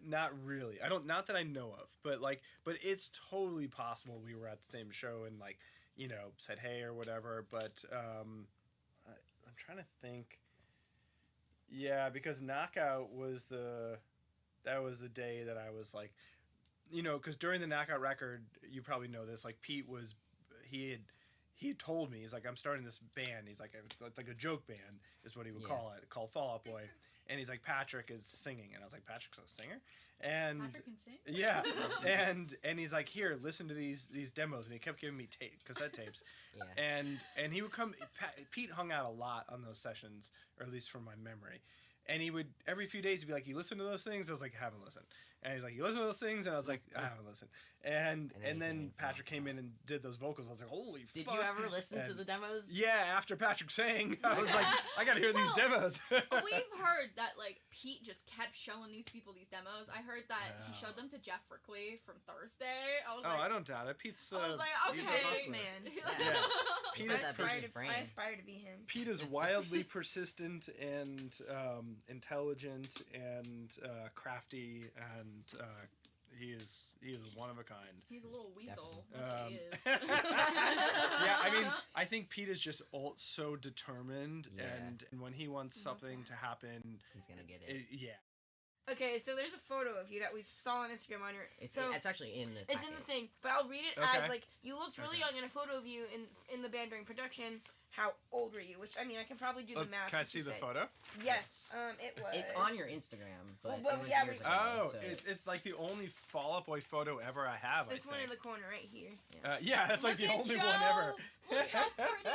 Not really. Not that I know of, but it's totally possible we were at the same show and like, said hey or whatever. But I'm trying to think. Yeah, because Knockout was the day that I was like, because during the Knockout record, you probably know this. Like Pete he had told me, he's like, I'm starting this band. He's like, it's like a joke band is what he would call it, called Fall Out Boy. And he's like, Patrick is singing, and I was like, Patrick's a singer, and Patrick can sing? yeah, and he's like, here, listen to these demos, and he kept giving me cassette tapes, and he would come. Pete hung out a lot on those sessions, or at least from my memory, and he would every few days he'd be like, you listen to those things? I was like, I haven't listened, and he's like, you listen to those things? And I was like, I haven't listened, and then Patrick came in and did those vocals. I was like, holy fuck! Did you ever listen to the demos? Yeah, after Patrick sang, I was like, I gotta hear these demos. We've heard that like Pete just kept showing these people these demos. I heard that he showed them to Jeff Frickley from Thursday. I was like, I don't doubt it. Pete's I was like, he's okay, a hustler. man. Yeah. Pete is I aspire to be him. Pete is wildly persistent and intelligent and crafty, and he is one of a kind. He's a little weasel. Definitely. That's what he is. Yeah, I mean, I think Pete is just so determined, and when he wants something to happen, he's gonna get it. Okay, so there's a photo of you that we saw on Instagram on your. It's actually in the. It's in the thing, but I'll read it as like you looked really young in a photo of you in the band during production. How old were you? Which I mean, I can probably do the math. Can I see the photo? Yes, it was. It's on your Instagram, but Well, it was yeah, years ago. Oh, so. it's like the only Fall Out Boy photo ever I have. This I one in think. the corner right here. Yeah, that's like the Look at only Joe. one ever. Look how pretty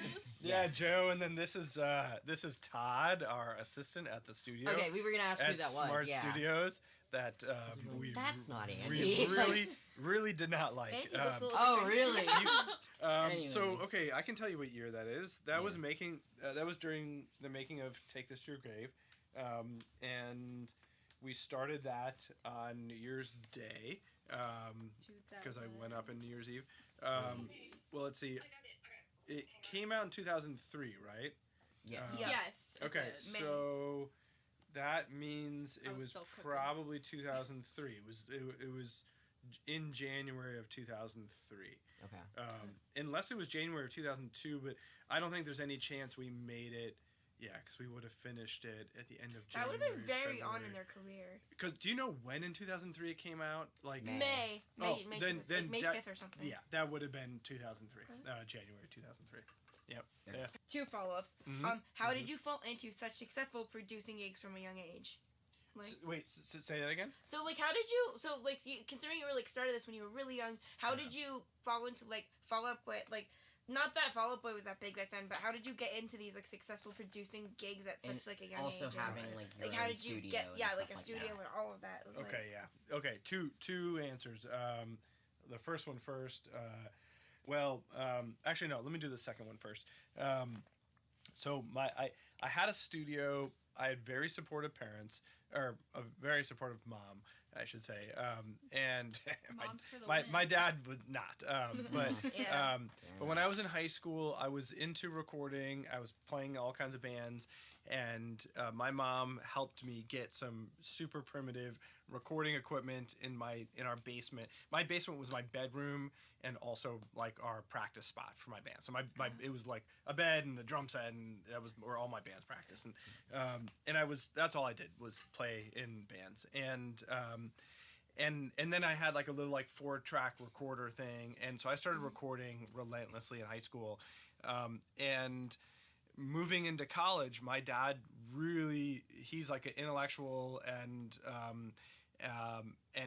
he is. Yeah, Joe, and then this is Todd, our assistant at the studio. Okay, we were gonna ask who at that was. Smart Yeah. Studios. That we That's not Andy. we really did not like. Andy looks a little Oh, different. really? Anyway. So okay, I can tell you what year that is. That was making. That was during the making of Take This to Your Grave, and we started that on New Year's Day because I went up on New Year's Eve. Well, let's see. It came out in 2003, right? Yes. Yes. it Okay, did. so that means it I was was still cooking. probably 2003. It was in January of 2003. Okay. Unless it was January of 2002, but I don't think there's any chance we made it. Yeah, because we would have finished it at the end of That January. would have been very February. on in their career. Because do you know when in 2003 it came out? Like May. May then 5th or something. yeah, that would have been 2003. January 2003. Yep. Yeah. 2 follow-ups. Mhm. How did you fall into such successful producing gigs from a young age? Like, Wait, say that again? so like, how did you? So like, considering you were like started this when you were really young, how did you fall into like Fall Out Boy? Like, not that Fall Out Boy was that big back then, but how did you get into these like successful producing gigs at such like a young Also age? having like your Like, how own did you studio get? and Yeah, stuff like a studio that. and all of that. It was Okay, yeah. Okay, two answers. The first one first. Well, actually, no. Let me do the second one first. So I had a studio. I had very supportive parents, or a very supportive mom, I should say. And my dad was not. But Yeah. but when I was in high school, I was into recording. I was playing all kinds of bands, and my mom helped me get some super primitive recording equipment in our basement. My basement was my bedroom and also like our practice spot for my band. So my it was like a bed and the drum set, and that was where all my bands practiced. And that's all I did was play in bands. And then I had like a little like 4-track recorder thing, and so I started recording relentlessly in high school. And moving into college, my dad he's like an intellectual, and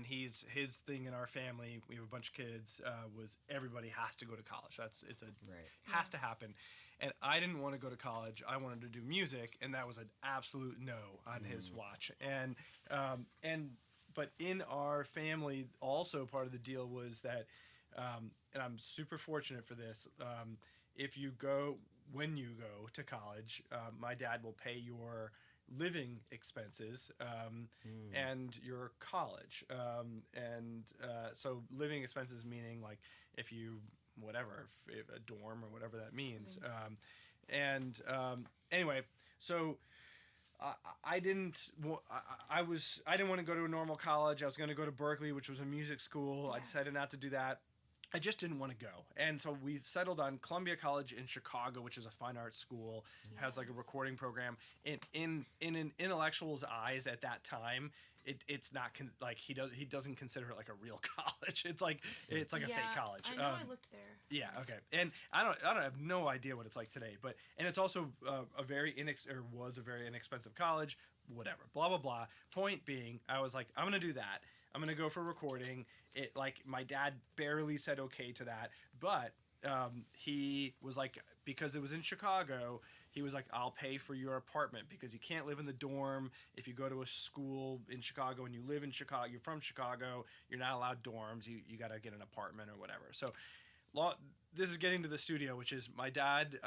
his thing in our family, we have a bunch of kids, was everybody has to go to college. Has to happen. And I didn't want to go to college. I wanted to do music, and that was an absolute no on his watch. But in our family, also part of the deal was that, and I'm super fortunate for this, when you go to college, my dad will pay your living expenses and your college. So living expenses meaning like if you, if a dorm or whatever that means. Anyway, so I didn't want to go to a normal college. I was going to go to Berkeley, which was a music school. I decided not to do that. I just didn't want to go. And so we settled on Columbia College in Chicago, which is a fine arts school, has like a recording program. In an intellectual's eyes at that time, it's not he doesn't consider it like a real college. It's like a fake college. I know, I looked there. Yeah, okay. And I have no idea what it's like today, and it's also was a very inexpensive college, whatever. Blah blah blah. Point being, I was like, I'm going to do that. I'm going to go for recording. My dad barely said okay to that, but he was like, because it was in Chicago, he was like, I'll pay for your apartment because you can't live in the dorm. If you go to a school in Chicago and you live in Chicago, you're from Chicago, you're not allowed dorms. You got to get an apartment or whatever. So this is getting to the studio, which is my dad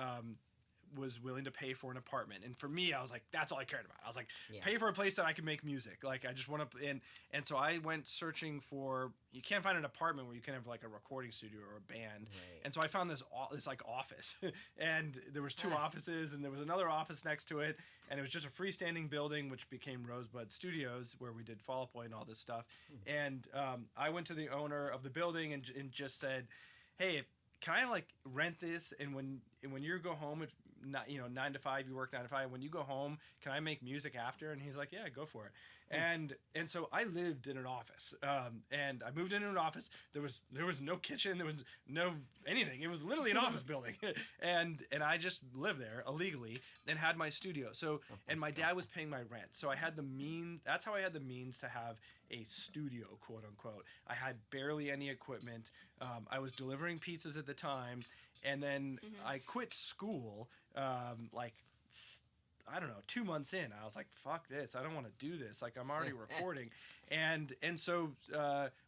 was willing to pay for an apartment. And for me, I was like, that's all I cared about. I was like, pay for a place that I can make music. Like, I just want to, and so I went searching for, you can't find an apartment where you can have like a recording studio or a band. Right. And so I found this like office and there was 2 offices and there was another office next to it. And it was just a freestanding building, which became Rosebud Studios, where we did Fall Out Boy and all this stuff. And I went to the owner of the building and just said, hey, can I like rent this? And when you go home at 9 to 5, you work 9 to 5. When you go home, can I make music after? And he's like, yeah, go for it. And so I lived in an office. And I moved into an office. There was no kitchen. There was no anything. It was literally an office building. And I just lived there illegally and had my studio. So and my dad was paying my rent. So I had the means. That's how I had the means to have a studio, quote unquote. I had barely any equipment. I was delivering pizzas at the time. And then I quit school, I don't know, 2 months in. I was like, fuck this. I don't want to do this. Like, I'm already recording. And so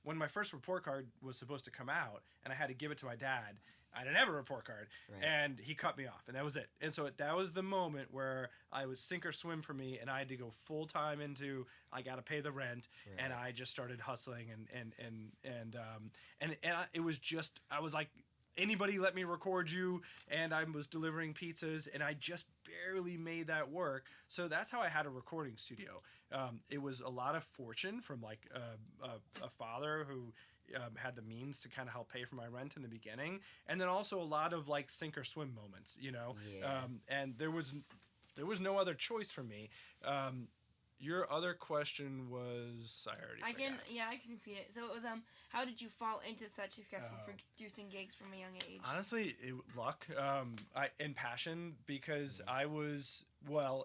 when my first report card was supposed to come out and I had to give it to my dad, I didn't have a report card. Right. And he cut me off. And that was it. And so that was the moment where I was sink or swim for me. And I had to go full time into, I got to pay the rent. Right. And I just started hustling. And it was just, I was like, anybody let me record you, and I was delivering pizzas, and I just barely made that work. So that's how I had a recording studio. It was a lot of fortune from like a father who had the means to kind of help pay for my rent in the beginning, and then also a lot of like sink or swim moments, and there was no other choice for me. Your other question was, I can repeat it. So it was how did you fall into such successful producing gigs from a young age? Honestly, luck, and passion, because I was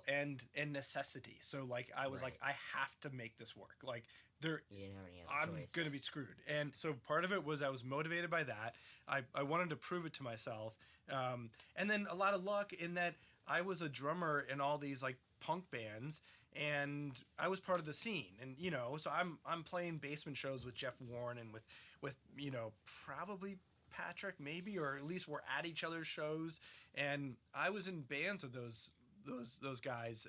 and necessity. So like I was like, I have to make this work. Like you didn't have any other choice. Gonna be screwed. And so part of it was I was motivated by that. I wanted to prove it to myself, and then a lot of luck in that I was a drummer in all these like punk bands. And I was part of the scene, and so I'm playing basement shows with Jeff Warren and with probably Patrick, maybe, or at least were at each other's shows. And I was in bands with those guys,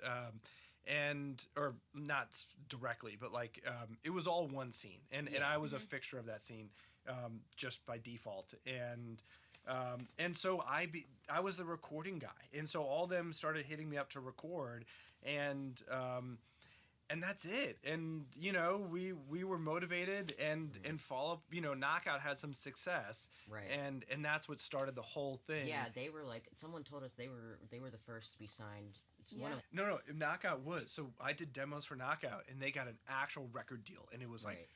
or not directly, but like it was all one scene, and I was a fixture of that scene just by default. And so I was the recording guy, and so all them started hitting me up to record, and that's it. And we were motivated, and Fall Out, Knockout had some success, Right. And that's what started the whole thing. Yeah, they were like, someone told us they were the first to be signed. It's Yeah. No, Knockout was. So I did demos for Knockout, and they got an actual record deal, and it was like,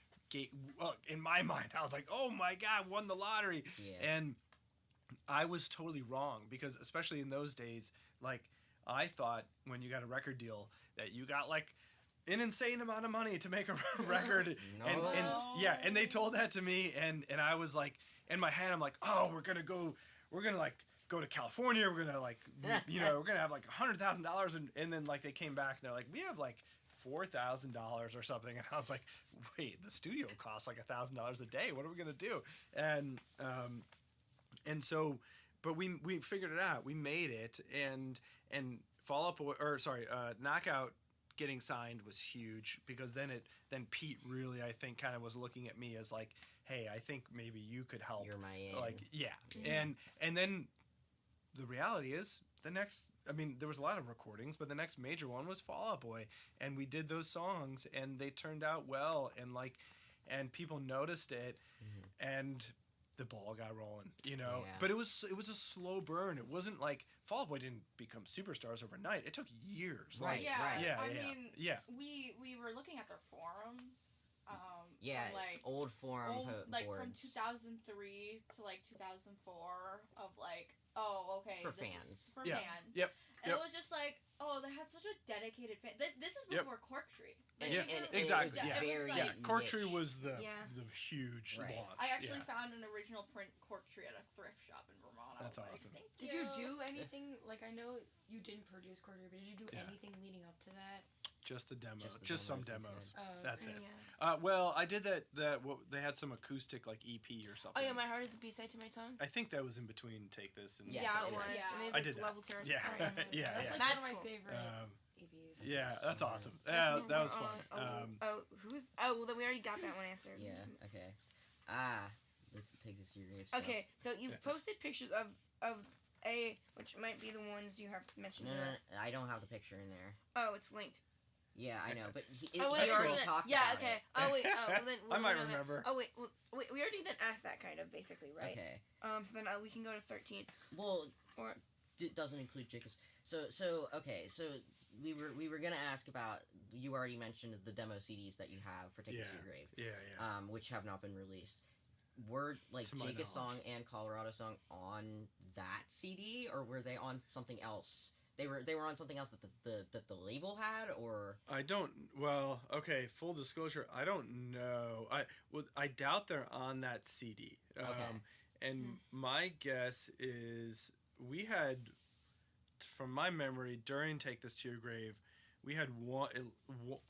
in my mind, I was like, oh my God, won the lottery. Yeah. And I was totally wrong, because especially in those days, like, I thought when you got a record deal that you got like an insane amount of money to make a record. No. And they told that to me, and I was like, in my head, I'm like, oh, we're gonna like go to California, we're gonna like, we're gonna have like $100,000, and then like they came back and they're like, we have like $4,000 or something, and I was like, wait, the studio costs like $1,000 a day. What are we gonna do? And so, but we figured it out. We made it, and Knockout getting signed was huge, because then Pete really, I think, kind of was looking at me as like, hey, I think maybe you could help. You're my in. Like, yeah. And then the reality is, there was a lot of recordings, but the next major one was Fall Out Boy, and we did those songs, and they turned out well, and people noticed it, and the ball got rolling, Yeah. But it was a slow burn. It wasn't like Fall Out Boy didn't become superstars overnight. It took years. Right. We were looking at their forums. Yeah, from, like, old forum like boards. from 2003 to like 2004 of like, oh, okay, For fans. For Yeah. fans. Yep. And it was just like, oh, they had such a dedicated fan. This is before Cork Tree. And, Yeah, and exactly, It was yeah. very like, Cork Tree niche. was the Yeah. huge Right. launch. I actually Yeah. found an original print Cork Tree at a thrift shop in Vermont. I That's was like, awesome. Thank Did you do anything, like, I know you didn't produce Cork Tree, but did you do Yeah. anything leading up to that? Just the demo. Just the Just some demos, demos. he Oh, That's okay. it. Yeah. Well, I did that they had some acoustic like EP or Oh something. yeah, My Heart Is the B-side to My Tongue. I think that was in between Take This and Yes, Yeah, it it was. is. Yeah. And they have, I like, did that. level terrace. Yeah. Oh, Yeah, That's yeah. like That's one of my cool. favorite Um, EVs. Yeah, that's awesome. Yeah, that was fun. Well, then we already got that one answered. Yeah. Okay. Take this to your grave. Okay, so you've posted pictures of which might be the ones you have mentioned No, to us. I don't have the picture in there. Oh, it's linked. Yeah, I know, but he wait, already wait, talked yeah, about okay. it. Oh wait, well then I might know that. remember. Oh wait, we already then asked that kind of basically, right? Okay. So then we can go to 13. Well, Or doesn't include Jakus. So okay. So we were gonna ask about. You already mentioned the demo CDs that you have for Take This to Your Grave. Yeah. Which have not been released. Were like To my Jakus song knowledge. and Colorado song on that CD, or were they on something else? They were on something else that the label had, or I don't. Well, okay. Full disclosure, I don't know. I doubt they're on that CD. Okay. And my guess is we had, from my memory, during Take This to Your Grave, we had one.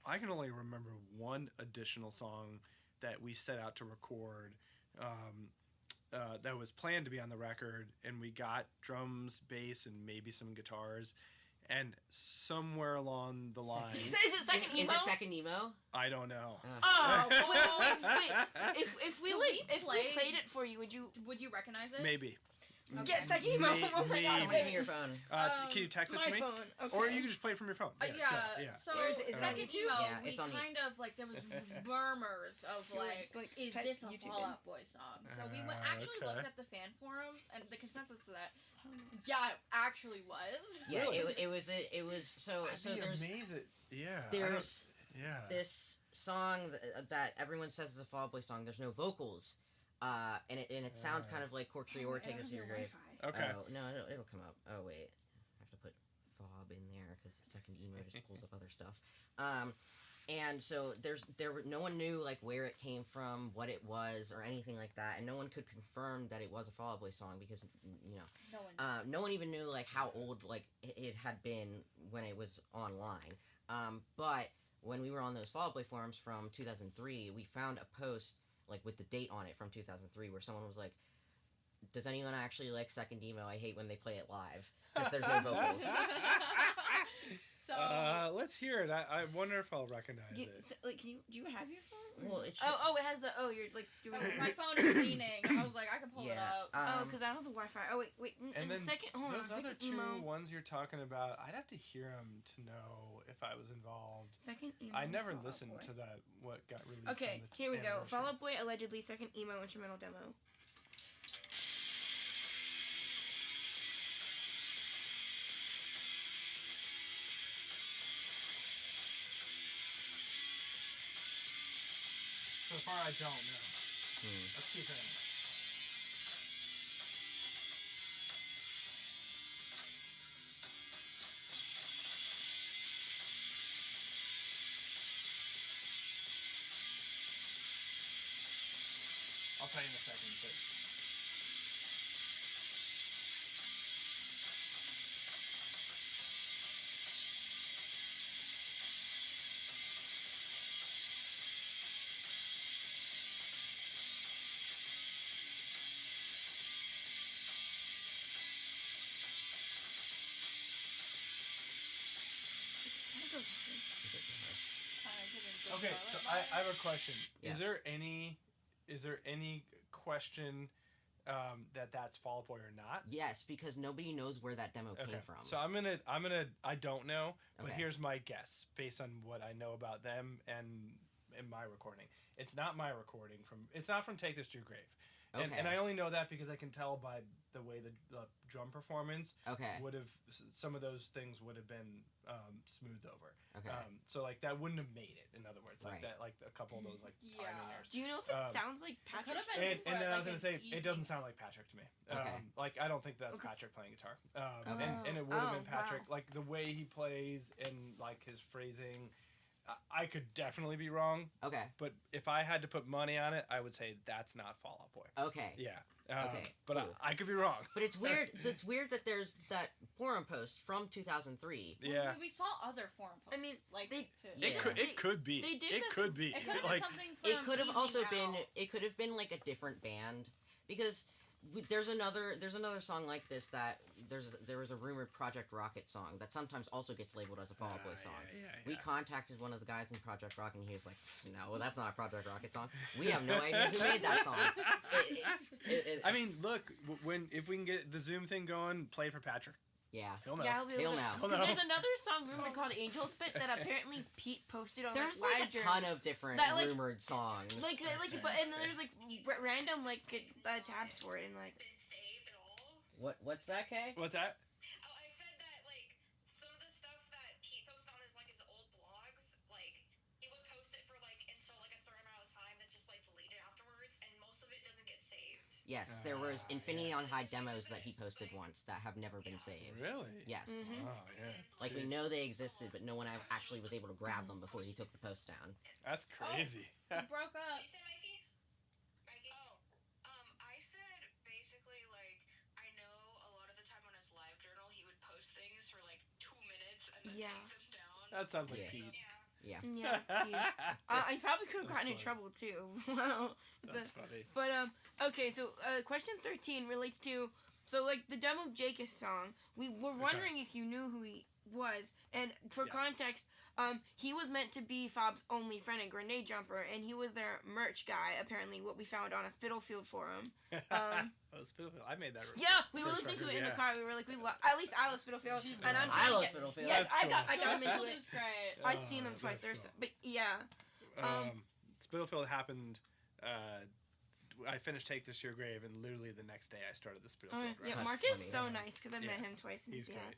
I can only remember one additional song that we set out to record. That was planned to be on the record, and we got drums, bass, and maybe some guitars, and somewhere along the line, is it second is emo? it second emo? I don't know. Oh, wait. If we Could like, we if we play- played it for you, would you recognize it? Maybe. get second emo? Oh my Maybe. god! Someone give me your phone. Can you text it my to me? phone. Okay. Or you can just play it from your phone. Yeah. So Where is it? Is it on second YouTube? emo, Yeah, we it's on kind of like there was murmurs of You were like, just, like, is type this a YouTube Fall in. Out Boy song? So we actually okay. looked at the fan forums, and the consensus to that, yeah, it actually was. Yeah, Really? it was so there's amazing. Yeah. there's Yeah. this song that everyone says is a Fall Out Boy song. There's no vocals, and it sounds kind of like Cork Tree or Take This to Your Grave. Okay. Oh, no, it'll come up. Oh wait, I have to put fob in there because second emo just pulls up other stuff. And so no one knew like where it came from, what it was, or anything like that, and no one could confirm that it was a Fall Out Boy song because No one. no one even knew like how old like it had been when it was online. But when we were on those Fall Out Boy forums from 2003, we found a post like with the date on it from 2003 where someone was like, does anyone actually like Second Emo? I hate when they play it live because there's no vocals. So let's hear it. I wonder if I'll recognize it. So, like, do you have your phone? Well, it should, it has the. You're like doing. my phone is leaning. I was like, I can pull it yeah. up. Because I don't have the Wi-Fi. Oh wait. And the then second. Hold on. those other Second two emo. ones you're talking about, I'd have to hear them to know if I was involved. Second emo. I never Fall Out listened Boy. to that. What got released? Okay, on the here we go. anniversary. Fall Out Boy allegedly second emo instrumental demo. So far, I don't know. Hmm. Let's keep hearing it. I'll tell you in a second, but... Okay, so I have a question. Yes. Is there any question that's Fall Out Boy or not? Yes, because nobody knows where that demo came from. So I don't know, but Okay. here's my guess based on what I know about them and in my recording. It's not my recording it's not from Take This to Your Grave. Okay. And I only know that because I can tell by the way the drum performance Okay. some of those things would have been smoothed over. Okay. So like that wouldn't have made it. In other words, like Right. that, like a couple of those like Yeah. timing errors. Do you know if it sounds like could've Patrick? been- And then I was like gonna an say it EP. doesn't sound like Patrick to me. Okay. Like I don't think that's Okay. Patrick playing guitar. Okay. And it would have been Oh, wow. Patrick. Like the way he plays and like his phrasing, I could definitely be wrong. Okay. But if I had to put money on it, I would say that's not Fall Out Boy. Okay. Yeah. Okay, But cool. I could be wrong. But it's weird. It's weird that there's that forum post from 2003. Yeah. We saw other forum posts. I mean, like they- too. Yeah. It could be. They did It mess could with- be. It could have been Like something from It could have Easy also Now. been. It could have been like a different band because there's another song like this that there was a rumored Project Rocket song that sometimes also gets labeled as a Fall Out Boy song. Yeah. We contacted one of the guys in Project Rocket and he was like, "No, that's not a Project Rocket song. We have no idea who made that song." I mean, look, if we can get the Zoom thing going, play for Patrick. Yeah. He'll know. Yeah, I'll be able He'll to. know. He'll Because know. there's another song rumored called Angel Spit that apparently Pete posted on There's like, like live a during- ton of different That, like- rumored songs. but and then there's like random like tabs for it and like. Been saved at all? What's that, Kay? What's that? Oh, I said that like some of the stuff that Pete posted on his old blogs, like he would post it for until a certain amount of time, then just delete it afterwards, and most of it doesn't get saved. Yes, there was Infinity on High demos that he posted once that have never been saved. Really? Yes. Mhm. Oh yeah. Like, we know they existed, but no one actually was able to grab them before he took the post down. That's crazy. We broke up. You said Mikey? Mikey? Oh, I said basically I know a lot of the time on his live journal he would post things for 2 minutes and then Yeah. take them down. That sounds like Yeah. Pete. Yeah. Yeah, geez. I probably could have That's gotten in funny. trouble too. Wow. That's funny. But okay, so question 13 relates to the demo Jakus song. We were wondering if you knew who he was, and for Yes. context, he was meant to be Fob's only friend and Grenade Jumper, and he was their merch guy. Apparently, what we found on a Spitalfield forum. Oh, Spitalfield. I made that. Yeah, we were First listening to record, it in the yeah. car. We were like, at least I love Spitalfield, She and I'm does. trying I to love get. Spitalfield. Yes, That's I cool. got him into Spitalfield it. is great. I've seen them that's twice. They're cool. but yeah. Spitalfield happened. I finished Take This to Your Grave, and literally the next day I started the Spitalfield. Yeah, run. That's Mark is funny. so nice because I've met Yeah. him twice. And He's yeah. great.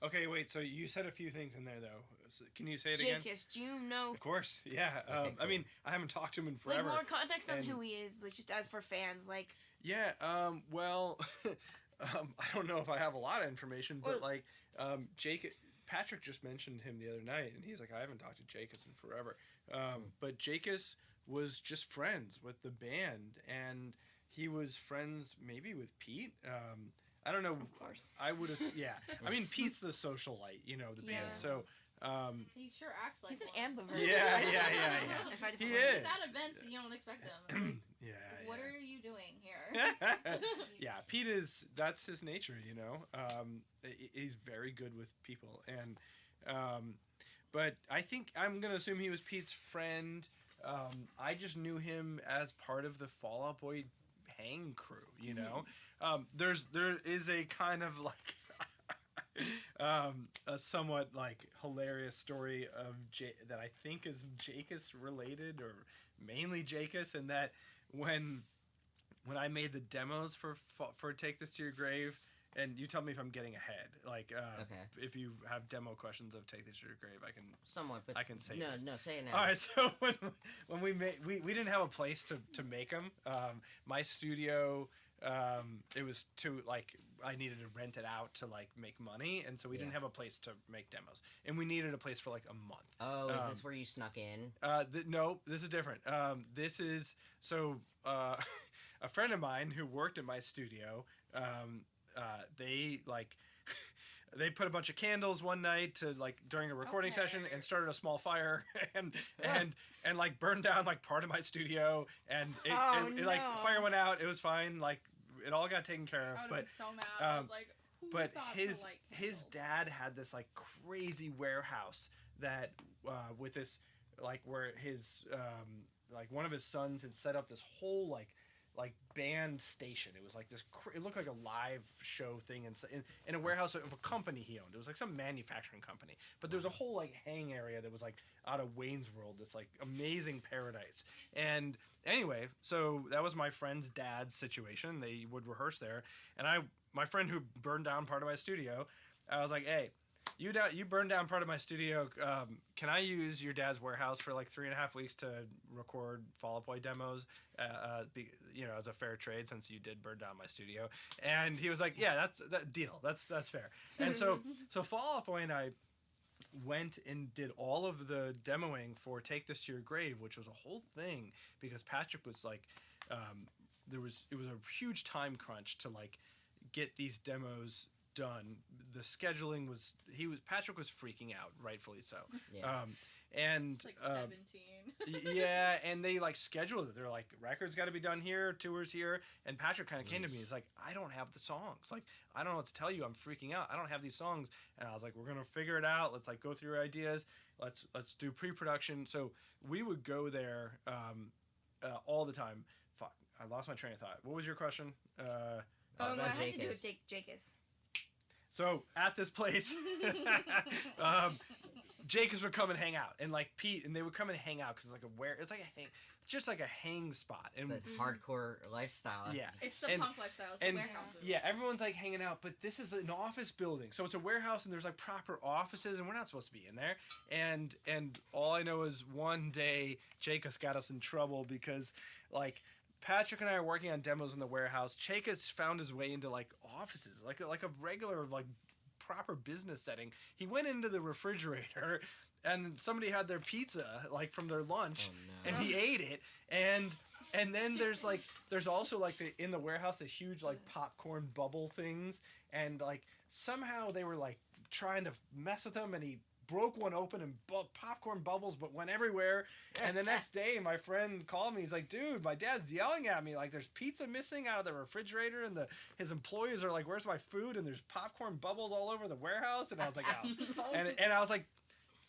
Okay, wait. So you said a few things in there, though. So can you say it again? Jakus, do you know Of course. Yeah. Okay, I cool. mean, I haven't talked to him in like forever. more context on and- who he is, like just as for fans, like Yeah. Well, I don't know if I have a lot of information, but Patrick just mentioned him the other night, and he's like, I haven't talked to Jakus in forever. But Jakus was just friends with the band, and he was friends maybe with Pete. I don't know. Of course. I would have. Yeah. I mean, Pete's the socialite, the Yeah. band. So. He sure acts like he's an one. ambivert. Yeah. If I had to He put one. is. He's at events and you don't expect him. Like, Yeah. what yeah. are you doing here? Yeah, Pete that's his nature, you know. He's very good with people, and but I think I'm gonna assume he was Pete's friend. I just knew him as part of the Fall Out Boy hang crew, you know. There is a kind of like a somewhat like hilarious story of that I think is Jakus related, or mainly Jakus, and that when I made the demos for Take This to Your Grave, and you tell me if I'm getting ahead, like Okay. if you have demo questions of Take This to Your Grave, I can Somewhat, but I can say no, this. no, say it now. All right, so when we made we didn't have a place to make them. My studio, it was too like I needed to rent it out to like make money, and so we didn't have a place to make demos, and we needed a place for like a month. Oh, is this where you snuck in? No, this is different. This is so a friend of mine who worked at my studio. They like. They put a bunch of candles one night to like during a recording session and started a small fire and like burned down like part of my studio, and it like fire went out. It was fine. Like it all got taken care of. I But been so mad. I was like, who but thought his to light his candles? dad had this like crazy warehouse that with this like where his like one of his sons had set up this whole like band station. It was like this it looked like a live show thing in a warehouse of a company he owned. It was like some manufacturing company, but there was a whole like hang area that was like out of Wayne's World, this like amazing paradise. And anyway, so that was my friend's dad's situation. They would rehearse there, and my friend who burned down part of my studio, I was like, hey, you burned down part of my studio. Can I use your dad's warehouse for like 3.5 weeks to record Fall Out Boy demos? As a fair trade, since you did burn down my studio. And he was like, yeah, that's that deal. That's fair. And so Fall Out Boy and I went and did all of the demoing for Take This to Your Grave, which was a whole thing because Patrick was like, it was a huge time crunch to like get these demos done. The scheduling Patrick was freaking out, rightfully so. Yeah. And It's like 17. yeah, and they like scheduled it. They're like, records got to be done here, tours here. And Patrick kind of came to me. He's like, I don't have the songs. Like, I don't know what to tell you. I'm freaking out. I don't have these songs. And I was like, we're gonna figure it out. Let's like go through your ideas. Let's do pre-production. So we would go there all the time. Fuck, I lost my train of thought. What was your question? I had to do Jakus. with Jakus. So at this place, Jakus would come and hang out, and like Pete, and they would come and hang out because it's like a hang spot, and It's that hardcore lifestyle. yeah, It's the And- punk lifestyle. It's the and warehouses. yeah, everyone's like hanging out, but this is an office building, so it's a warehouse, and there's like proper offices, and we're not supposed to be in there. And all I know is one day Jakus got us in trouble because like Patrick and I are working on demos in the warehouse. Jakus found his way into like offices, like a regular like proper business setting. He went into the refrigerator and somebody had their pizza like from their lunch, Oh, no. and he ate it. And then there's also like in the warehouse the huge like popcorn bubble things, and like somehow they were like trying to mess with him, and he broke one open and popcorn bubbles but went everywhere. And the next day my friend called me. He's like, dude, my dad's yelling at me like there's pizza missing out of the refrigerator, and his employees are like, where's my food, and there's popcorn bubbles all over the warehouse. And I was like, oh. and I was like,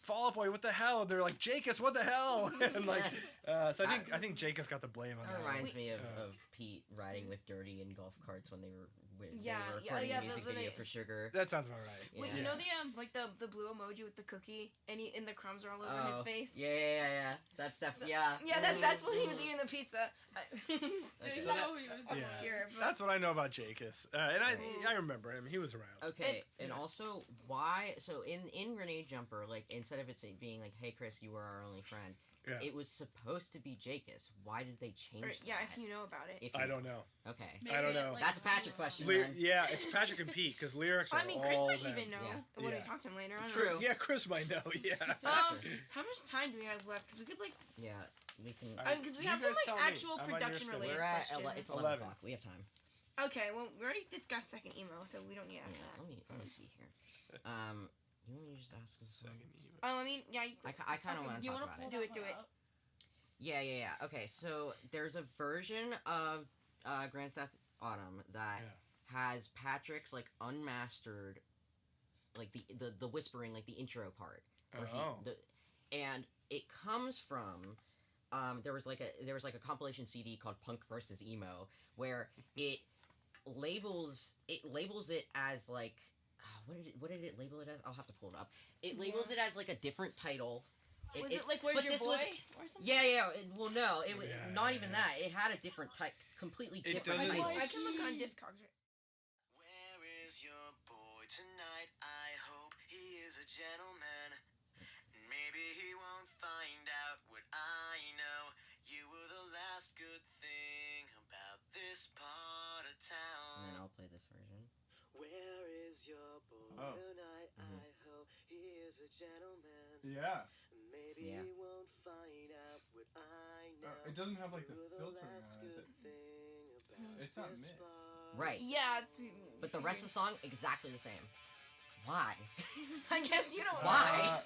Fall Out Boy, what the hell? And they're like, Jakus, what the hell? And like so I think Jakus got the blame on That that. reminds me of Pete riding with Dirty in golf carts when they were Yeah, recording yeah, a music video for Sugar. That sounds about right. Yeah. Wait, you know the blue emoji with the cookie and the crumbs are all over his face? Yeah. That's yeah. Yeah, that's when he was eating the pizza. Dude, Okay. you So know he was obscure. But That's what I know about Jakus. And I remember him. He was around. Okay, and also why? So in Grenade Jumper, like instead of it being like, "Hey Chris, you were our only friend," Yeah. it was supposed to be Jakus. Why did they change or, that? yeah, if you know about it. If I you- don't know. Okay, I don't know. That's a Patrick question. Le- then. yeah, it's Patrick and Pete because lyrics are I mean, Chris all might them. even know Yeah. when Yeah. we talk to him later on. True. Yeah, Chris might know. Yeah. How much time do we have left? Because we could Yeah, we can. because we You have some guys like tell me. actual I'm on your production schedule. related We're at questions. it's 11. 11 o'clock. We have time. Okay, well we already discussed second emo, so we don't need to ask Yeah, that. let me see here. You want me to just ask him? Second email. I mean, yeah, you, I kind of want to talk about it. Do it. Yeah. Okay, so there's a version of Grand Theft Autumn that has Patrick's like unmastered, like the whispering, like the intro part. And it comes from there was like a compilation CD called Punk versus Emo where it labels it as like what did it label it as? I'll have to pull it up. It labels it as like a different title. Was it like Where's Your Boy or something? Yeah. Well, no, it was not even that. It had a different type, completely different title. I can look on Discogs. Where is your boy tonight? I hope he is a gentleman. Maybe he won't find out what I know. You were the last good thing about this part of town. And then I'll play this version. Where is your boy tonight? I hope he is a gentleman. Yeah. Maybe he won't find out what I know. It doesn't have like the filtering on it. It's not mixed. Right. Yeah, it's. But the rest of the song exactly the same. Why? I guess you don't. Why?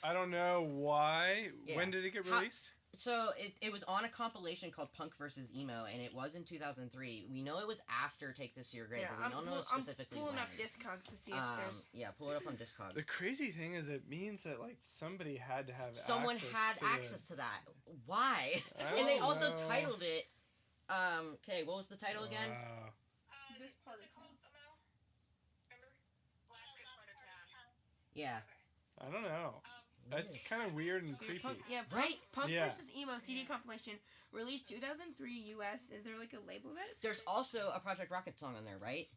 I don't know why. Yeah. When did it get released? So it was on a compilation called Punk versus Emo, and it was in 2003. We know it was after Take This to Your Grave, but we don't know specifically I'm pulling when. up Discogs to see if there's. Yeah, pull it up on Discogs. The crazy thing is, it means that like somebody had to have. Someone had access to that. Why? And they also titled it. Okay, what was the title again? This part of called Amel? Remember? Last good part of town. Yeah. I don't know. That's kind of weird and creepy. Punk versus Emo CD compilation released 2003 US. Is there like a label that it's? There's also a Project Rocket song on there, right?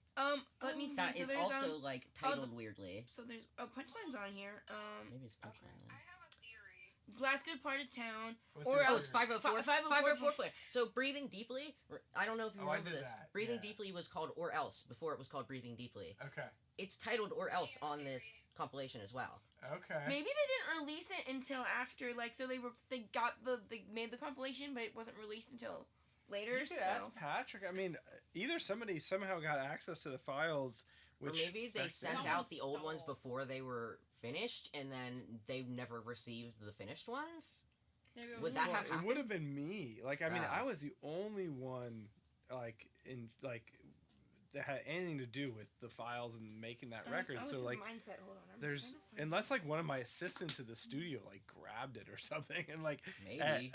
Let me see. That so is there's, also like titled weirdly. So there's Punchline's on here. Maybe it's Punchline. I have a theory. Last good part of town. It's 504. 504 play. So Breathing Deeply. I don't know if you remember this. That. Breathing Deeply was called Or Else before it was called Breathing Deeply. Okay. It's titled Or Else on this compilation as well. Okay. Maybe they didn't release it until after, like, so they made the compilation, but it wasn't released until later. You could ask Patrick. I mean, either somebody somehow got access to the files, or maybe they sent out the old ones before they were finished, and then they never received the finished ones. Would that have happened? It would have been me. Like, I mean, I was the only one, that had anything to do with the files and making that record. So like, mindset. Hold on, there's unless like one of my assistants at the studio like grabbed it or something, and like maybe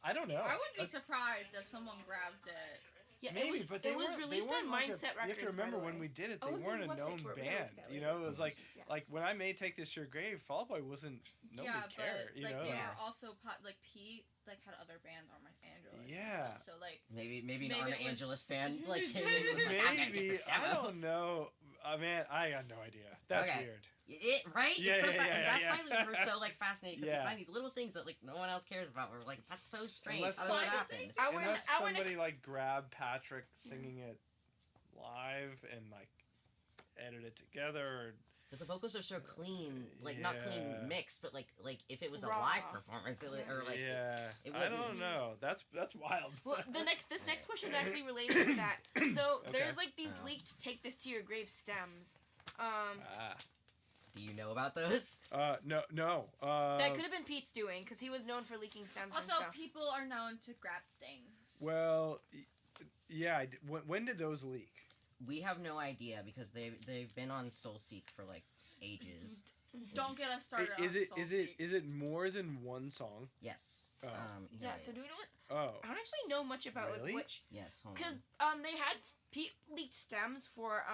I don't know. I wouldn't be surprised if someone grabbed it. Yeah, maybe, but they was released on Mindset Records. You have to remember when we did it, they weren't a known band. You know, it was like when I made Take This to Your Grave, Fall Out Boy wasn't nobody cared. But, you know, they were also like Pete like had other bands on my Angelus. Yeah. So like maybe an Arma Angelus fan like came in and was like, maybe I don't know. Man, I got no idea. That's weird. Right? Yeah, that's why we're so like fascinated because we find these little things that like no one else cares about. We're like, that's so strange. How did that happen? Unless somebody like grabbed Patrick singing it live and like edit it together. But the vocals are so clean, like not clean mixed, but like if it was a Raw. live performance, it, or like I don't know. That's wild. Well, this next question is actually related to that. So there's like these leaked "Take This to Your Grave" stems. Do you know about those? No. That could have been Pete's doing because he was known for leaking stems and also stuff. people are known to grab things. Well, yeah. When did those leak? We have no idea because they've been on SoulSeek for like ages. Don't get us started. Is it more than one song? Yes. Oh. So do we know what? Oh. I don't actually know much about like which. Yes. Because they had Pete leaked stems for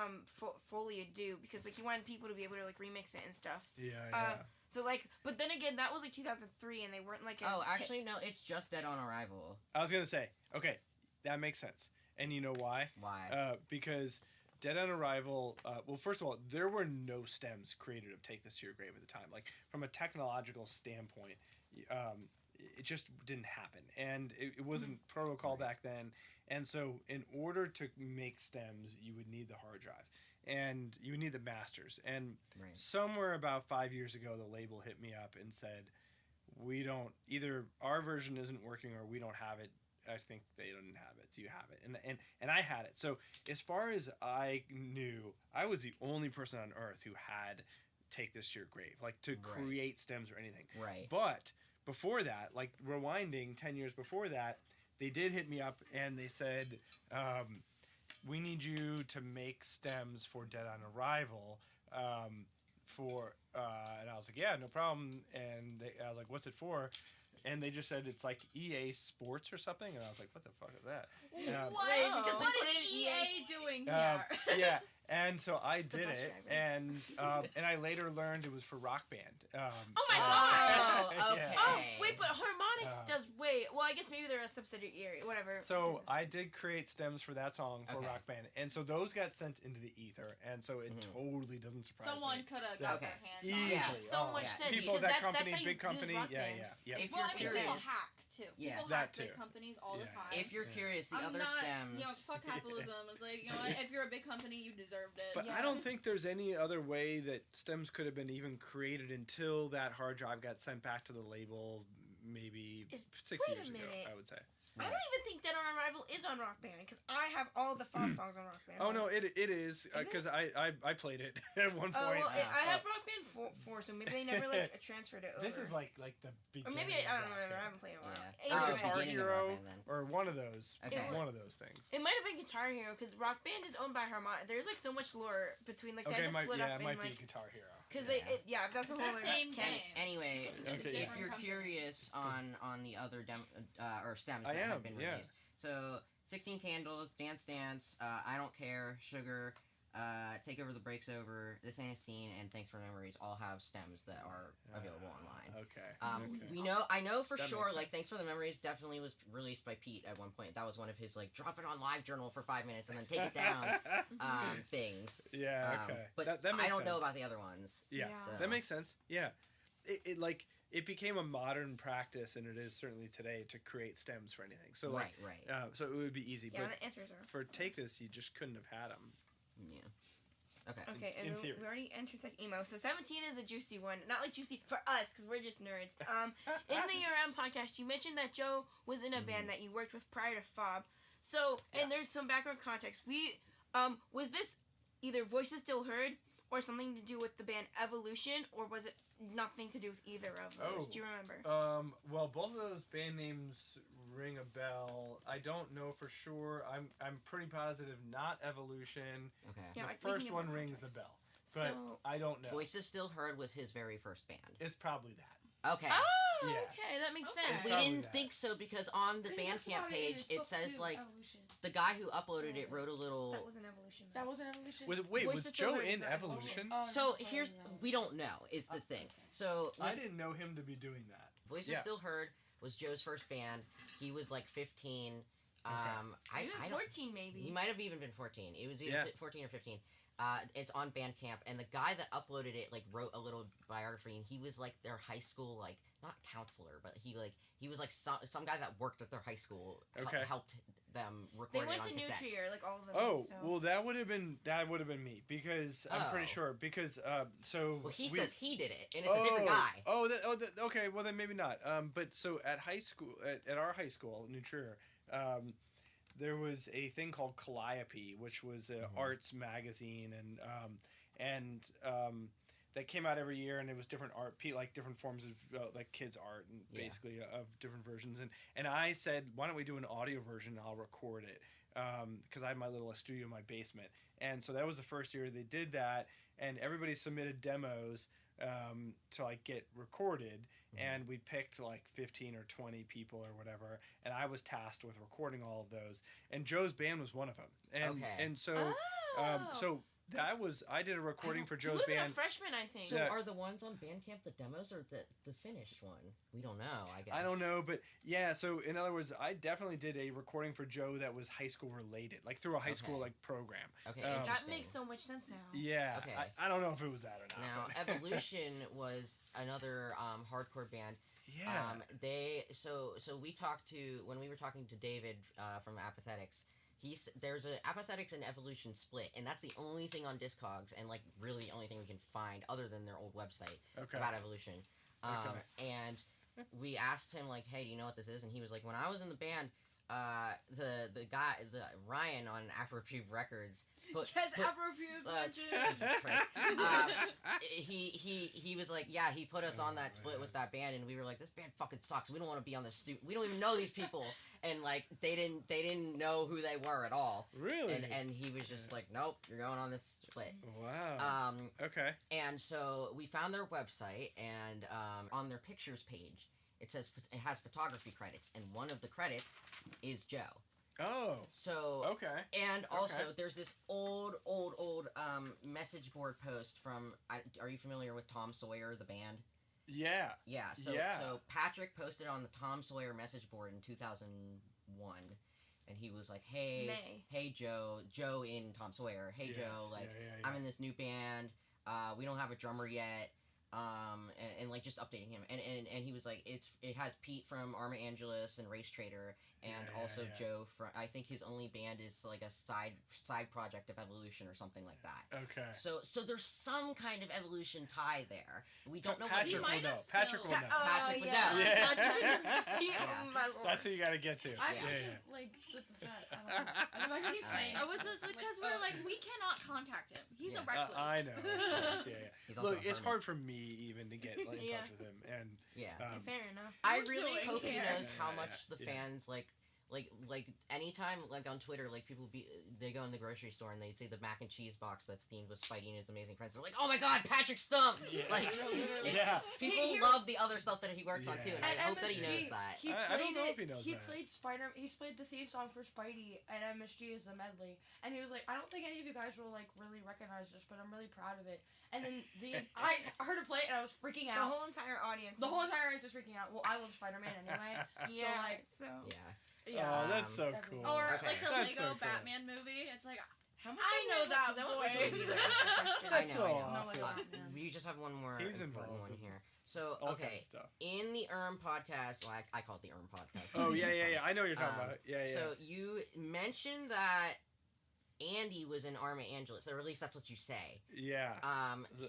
Folie Deux because like he wanted people to be able to like remix it and stuff. Yeah. So like, but then again, that was like 2003, and they weren't like. Actually, no. It's just Dead on Arrival. I was gonna say, okay, that makes sense, and you know why? Why? Because Dead on Arrival. Well, first of all, there were no stems created of Take This to Your Grave at the time. Like from a technological standpoint, it just didn't happen, and it wasn't protocol back then. And so, in order to make stems, you would need the hard drive, and you would need the masters. And somewhere about 5 years ago, the label hit me up and said, "We don't either. Our version isn't working, or we don't have it. I think they didn't have it. So you have it." And I had it. So as far as I knew, I was the only person on earth who had Take This to Your Grave, like to create stems or anything. Right. But before that, like rewinding 10 years before that, they did hit me up and they said, we need you to make stems for Dead on Arrival. And I was like, yeah, no problem. And I was like, what's it for? And they just said it's like EA Sports or something. And I was like, what the fuck is that? What? Because What they put is in EA doing here? Yeah. And so I did bus it, driver. and I later learned it was for Rock Band. Oh my god! Oh, okay. Yeah. Oh, wait, but Harmonix Uh, does. Wait, well, I guess maybe they're a subsidiary, whatever. So I did create stems for that song for Okay. Rock Band, and so those got sent into the ether, and so it totally doesn't surprise Someone me. could have got Okay. their hands Easily. on it. Makes so much yeah. sense. People at because that that's company, how you big use company, Rock yeah, Band. yeah. If Well, you're I mean, people curious- hack too. Yeah. People That hack too. big companies all the Yeah. time. If you're Yeah. curious, the I'm other not, stems. You know, fuck capitalism. It's like, you know, if you're a big company, you deserved it. But I don't think there's any other way that stems could have been even created until that hard drive got sent back to the label, maybe Is- 6 wait a years ago, minute. I would say. I don't even think Dead on Arrival is on Rock Band because I have all the FOB songs on Rock Band. Oh no, it is it? because I played it at one Oh point. well, I have Rock Band 4, so maybe they never like transferred it over. This is like the or beginning. maybe of I don't Rock remember. I Band. haven't played in a while. Yeah. Or Anyway, Guitar beginning of Hero, Rock Band, then. or one of those. Okay. One of those things. it might have been Guitar Hero because Rock Band is owned by Harmonix. There's like so much lore between like they Okay, had to split it up in might like be Guitar Hero. because Yeah. that's a It's whole the other same canon. game. Anyway, Just Okay, a yeah. if different you're company. curious on the other or stems I that have am, been yeah. released, so 16 Candles, Dance Dance, I Don't Care, Sugar, Take Over the Breaks Over, This Ain't a Scene, and Thanks for Memories all have stems that are available online. Okay. Okay. I know for That sure, makes like, sense. Thanks for the Memories definitely was released by Pete at one point. That was one of his, like, drop it on LiveJournal for 5 minutes and then take it down things. Yeah. Okay. But that makes I don't know sense. about the other ones. Yeah, Yeah. So. that makes sense. Yeah, it became a modern practice, and it is certainly today to create stems for anything. So like, Right. so it would be easy. Yeah, but the answers are. for Take This, you just couldn't have had them. Yeah. Okay. Okay, in and theory. we already entered like emo. So 17 is a juicy one. Not like juicy for us, because we're just nerds. In the URM podcast, you mentioned that Joe was in a band that you worked with prior to FOB. So, and there's some background context. Was this either Voices Still Heard, or something to do with the band Evolution, or was it nothing to do with either of those? Oh. Do you remember? Well, both of those band names ring a bell. I don't know for sure. I'm pretty positive not Evolution. Okay. Yeah, The we can first give one more rings the context. bell, but So, I don't know. Voices Still Heard was his very first band. It's probably that. Okay. oh, Yeah. okay, that makes Okay. sense. We Probably didn't that. think so because on the Bandcamp page it says like the guy who uploaded it wrote a little. That was an Evolution. That was an evolution. Was Voices Still Joe Heard is in not Evolution? Oh, So just here's letting you know. we don't know is the thing. So I with didn't know him to be doing that. Voices Yeah. Still Heard was Joe's first band. He was like 15. Even I don't. 14 maybe. He might have even been 14. It was either Yeah. 14 or 15. It's on Bandcamp, and the guy that uploaded it like wrote a little biography, and he was like their high school like not counselor, but he was like some guy that worked at their high school. Okay. Helped them record They it went on to cassettes. Nutria, like all of them. Oh, so. well, that would have been me because I'm pretty Oh. sure because so. Well, he we- says he did it, and it's a different guy. Okay. Well, then maybe not. But so at high school, at our high school, New Trier, there was a thing called Calliope, which was an arts magazine, and that came out every year, and it was different art, like different forms of like kids art, and Yeah. basically of different versions. And I said, why don't we do an audio version? And I'll record it because I have my little studio in my basement. And so that was the first year they did that, and everybody submitted demos to like get recorded, and we picked like 15 or 20 people or whatever, and I was tasked with recording all of those, and Joe's band was one of them, and Okay. and so so that was I did a recording for He Joe's would've been band. a freshman, I think. So Yeah. are the ones on Bandcamp the demos or the finished one? We don't know. I guess. I don't know, but yeah. So in other words, I definitely did a recording for Joe that was high school related, like through a high school Okay. like program. Okay, That That interesting. makes so much sense now. Yeah, Okay. I don't know if it was that or not. Now, but- Evolution was another hardcore band. yeah. So we talked to when we were talking to David from Apathetics. There's a Apathetics and Evolution split, and that's the only thing on Discogs, and like really the only thing we can find other than their old website Okay. about Evolution. Okay. And we asked him like, "Hey, do you know what this is?" And he was like, "When I was in the band, the guy, Ryan on Afropew Records. Afropew. Jesus Christ. He was like, yeah, he put us on that split with that band, and we were like, this band fucking sucks. We don't want to be on this. We don't even know these people, and like they didn't know who they were at all. Really? And he was just like, nope, you're going on this split. Wow. Okay. And so we found their website, and on their pictures page, it has photography credits, and one of the credits is Joe. Oh. So okay. And also, there's this old message board post from. Are you familiar with Tom Sawyer, the band? Yeah. Yeah. So Patrick posted on the Tom Sawyer message board in 2001, and he was like, "Hey Joe in Tom Sawyer. Hey Joe, like I'm in this new band. We don't have a drummer yet." And like just updating him, and he was like, it has Pete from Arma, Angelus, and Race Trader, and also Joe from. I think his only band is like a side project of Evolution or something like that. Okay. So there's some kind of Evolution tie there. We don't know Patrick what will know. Patrick will know. Patrick would know. That's who you got to get to. I like the fact. I don't know. I keep saying. I was just because we're like, we cannot contact him. He's a recluse. I know. Of course. He's Look, also it's hard for me even to get in touch with him, and fair enough. I really hope he knows how Yeah, much the fans like anytime like on Twitter, like people they go in the grocery store and they see the mac and cheese box that's themed with Spidey and his amazing friends. They're like, oh my god, Patrick Stump! Like, people love the other stuff that he works on too, and I hope that he knows that. I don't know if he knows that. He's played the theme song for Spidey at MSG as the medley, and he was like, I don't think any of you guys will like really recognize this, but I'm really proud of it. And then I heard him play it and I was freaking out. The whole entire audience. The whole entire audience was freaking out. Well, I love Spider-Man anyway. Oh, that's so cool. Or Okay. like the That's Lego so cool. Batman movie. It's like, How much I know that voice. That's so I know. awesome. You just have one more He's important involved one in here. So All kinds okay, of stuff. in the podcast, well, I call it the podcast. Oh yeah. I know what you're talking about. Yeah. So you mentioned that Andy was in Arma Angelus, or at least that's what you say. Yeah.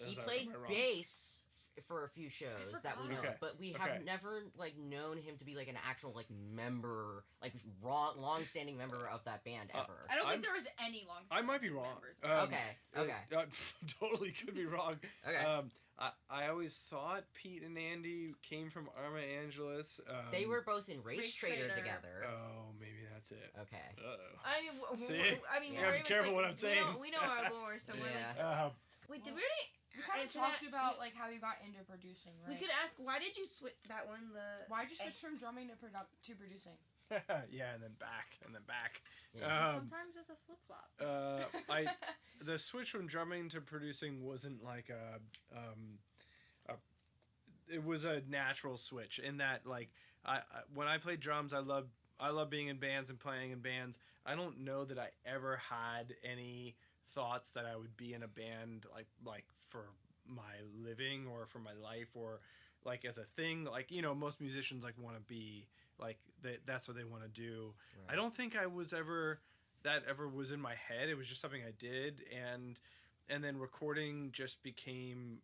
He played bass for a few shows that we know of, but we have never like known him to be like an actual like member, like long-standing member of that band ever. I don't think there was any long. I might be wrong. Okay. Totally could be wrong. Okay. I always thought Pete and Andy came from Arma Angelus. They were both in Race Trader Trader. together. Oh, maybe that's it. Okay. Uh-oh. See? You gotta be careful what I'm saying. We know our lore, so we're like. Wait, did we already? We kind of talked about like how you got into producing, right? We could ask, why did you switch that one? Why'd you switch from drumming to producing? Yeah, and then back. Yeah. Sometimes it's a flip flop. The switch from drumming to producing wasn't like it was a natural switch in that like when I played drums I love being in bands and playing in bands. I don't know that I ever had any thoughts that I would be in a band like for my living or for my life or like as a thing, like, you know, most musicians like want to be like that's what they want to do. Right. I don't think I was ever was in my head. It was just something I did, and then recording just became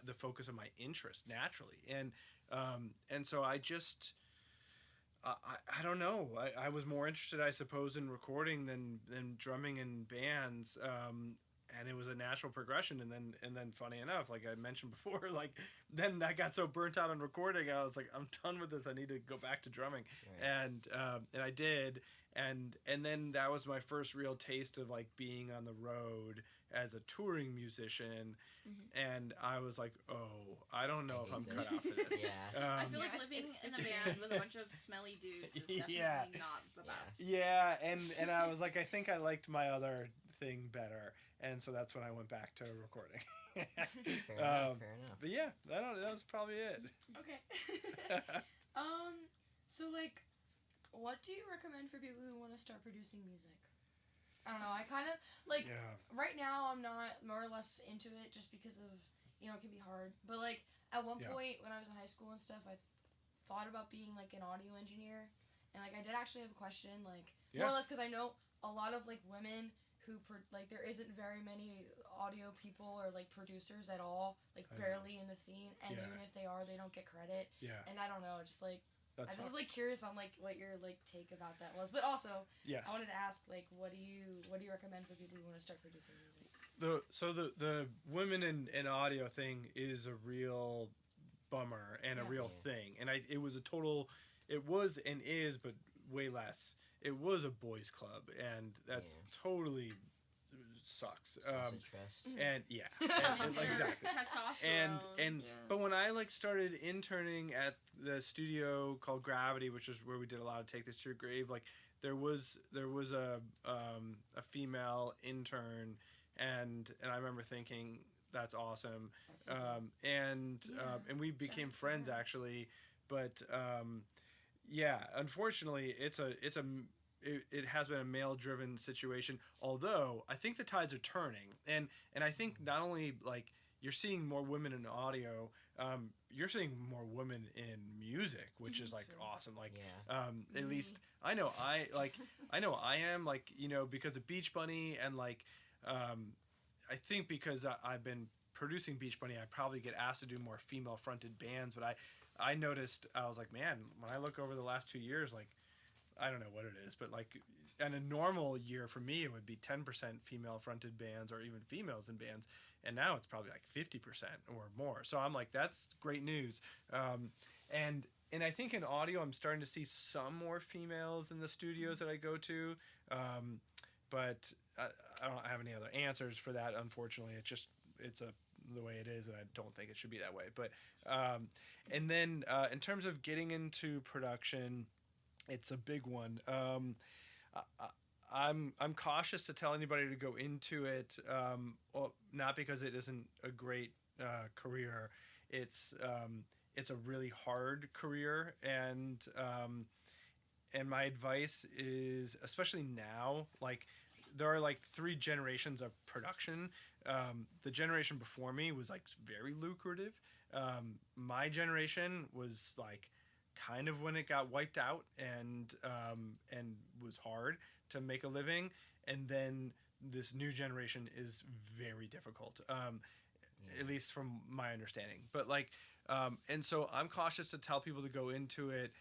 the focus of my interest naturally, and so I just I don't know. I was more interested, I suppose, in recording than drumming in bands, and it was a natural progression. And then, funny enough, like I mentioned before, like then I got so burnt out on recording, I was like, I'm done with this. I need to go back to drumming, right. And I did, and then that was my first real taste of like being on the road as a touring musician. Mm-hmm. And I was like, oh, I don't know if I'm cut out for this. Yeah. I feel like living in a band with a bunch of smelly dudes is definitely not the best. Yeah, and I was like, I think I liked my other thing better, and so that's when I went back to recording. Fair enough. But yeah, that was probably it. Okay. So like, what do you recommend for people who want to start producing music? I don't know, I kind of, like, right now I'm not more or less into it just because of, you know, it can be hard. But, like, at one point when I was in high school and stuff, I thought about being, like, an audio engineer. And, like, I did actually have a question, like, more or less because I know a lot of, like, women who, like, there isn't very many audio people or, like, producers at all, like, barely in the scene. And even if they are, they don't get credit. Yeah. And I don't know, just, like, That I sucks. was like curious on like what your like take about that was, but also Yes. I wanted to ask like what do you recommend for people who want to start producing music? The women in audio thing is a real bummer and a real thing, and it was and is, but way less. It was a boys' club, and that's totally sucks. Sausage fest. And exactly. Testosterone. But when I like started interning at the studio called Gravity, which is where we did a lot of Take This to Your Grave, like there was a female intern, and I remember thinking that's awesome, and we became friends actually, but unfortunately it has been a male-driven situation, although I think the tides are turning, and I think not only like you're seeing more women in audio, you're seeing more women in music, which is like awesome. Like at least I know I am, like, you know, because of Beach Bunny, and like I think because I've been producing Beach Bunny, I probably get asked to do more female-fronted bands, but I noticed, I was like, man, when I look over the last 2 years, like, I don't know what it is, but like in a normal year for me, it would be 10% female-fronted bands or even females in bands, and now it's probably like 50% or more. So I'm like, that's great news. And I think in audio, I'm starting to see some more females in the studios that I go to, but I don't have any other answers for that, unfortunately. It's the way it is, and I don't think it should be that way. But and then in terms of getting into production, it's a big one. I'm cautious to tell anybody to go into it, not because it isn't a great career. It's a really hard career, and my advice is, especially now, like there are like 3 generations of production. The generation before me was like very lucrative. My generation was like kind of when it got wiped out, and was hard to make a living, and then this new generation is very difficult, at least from my understanding. But like and so I'm cautious to tell people to go into it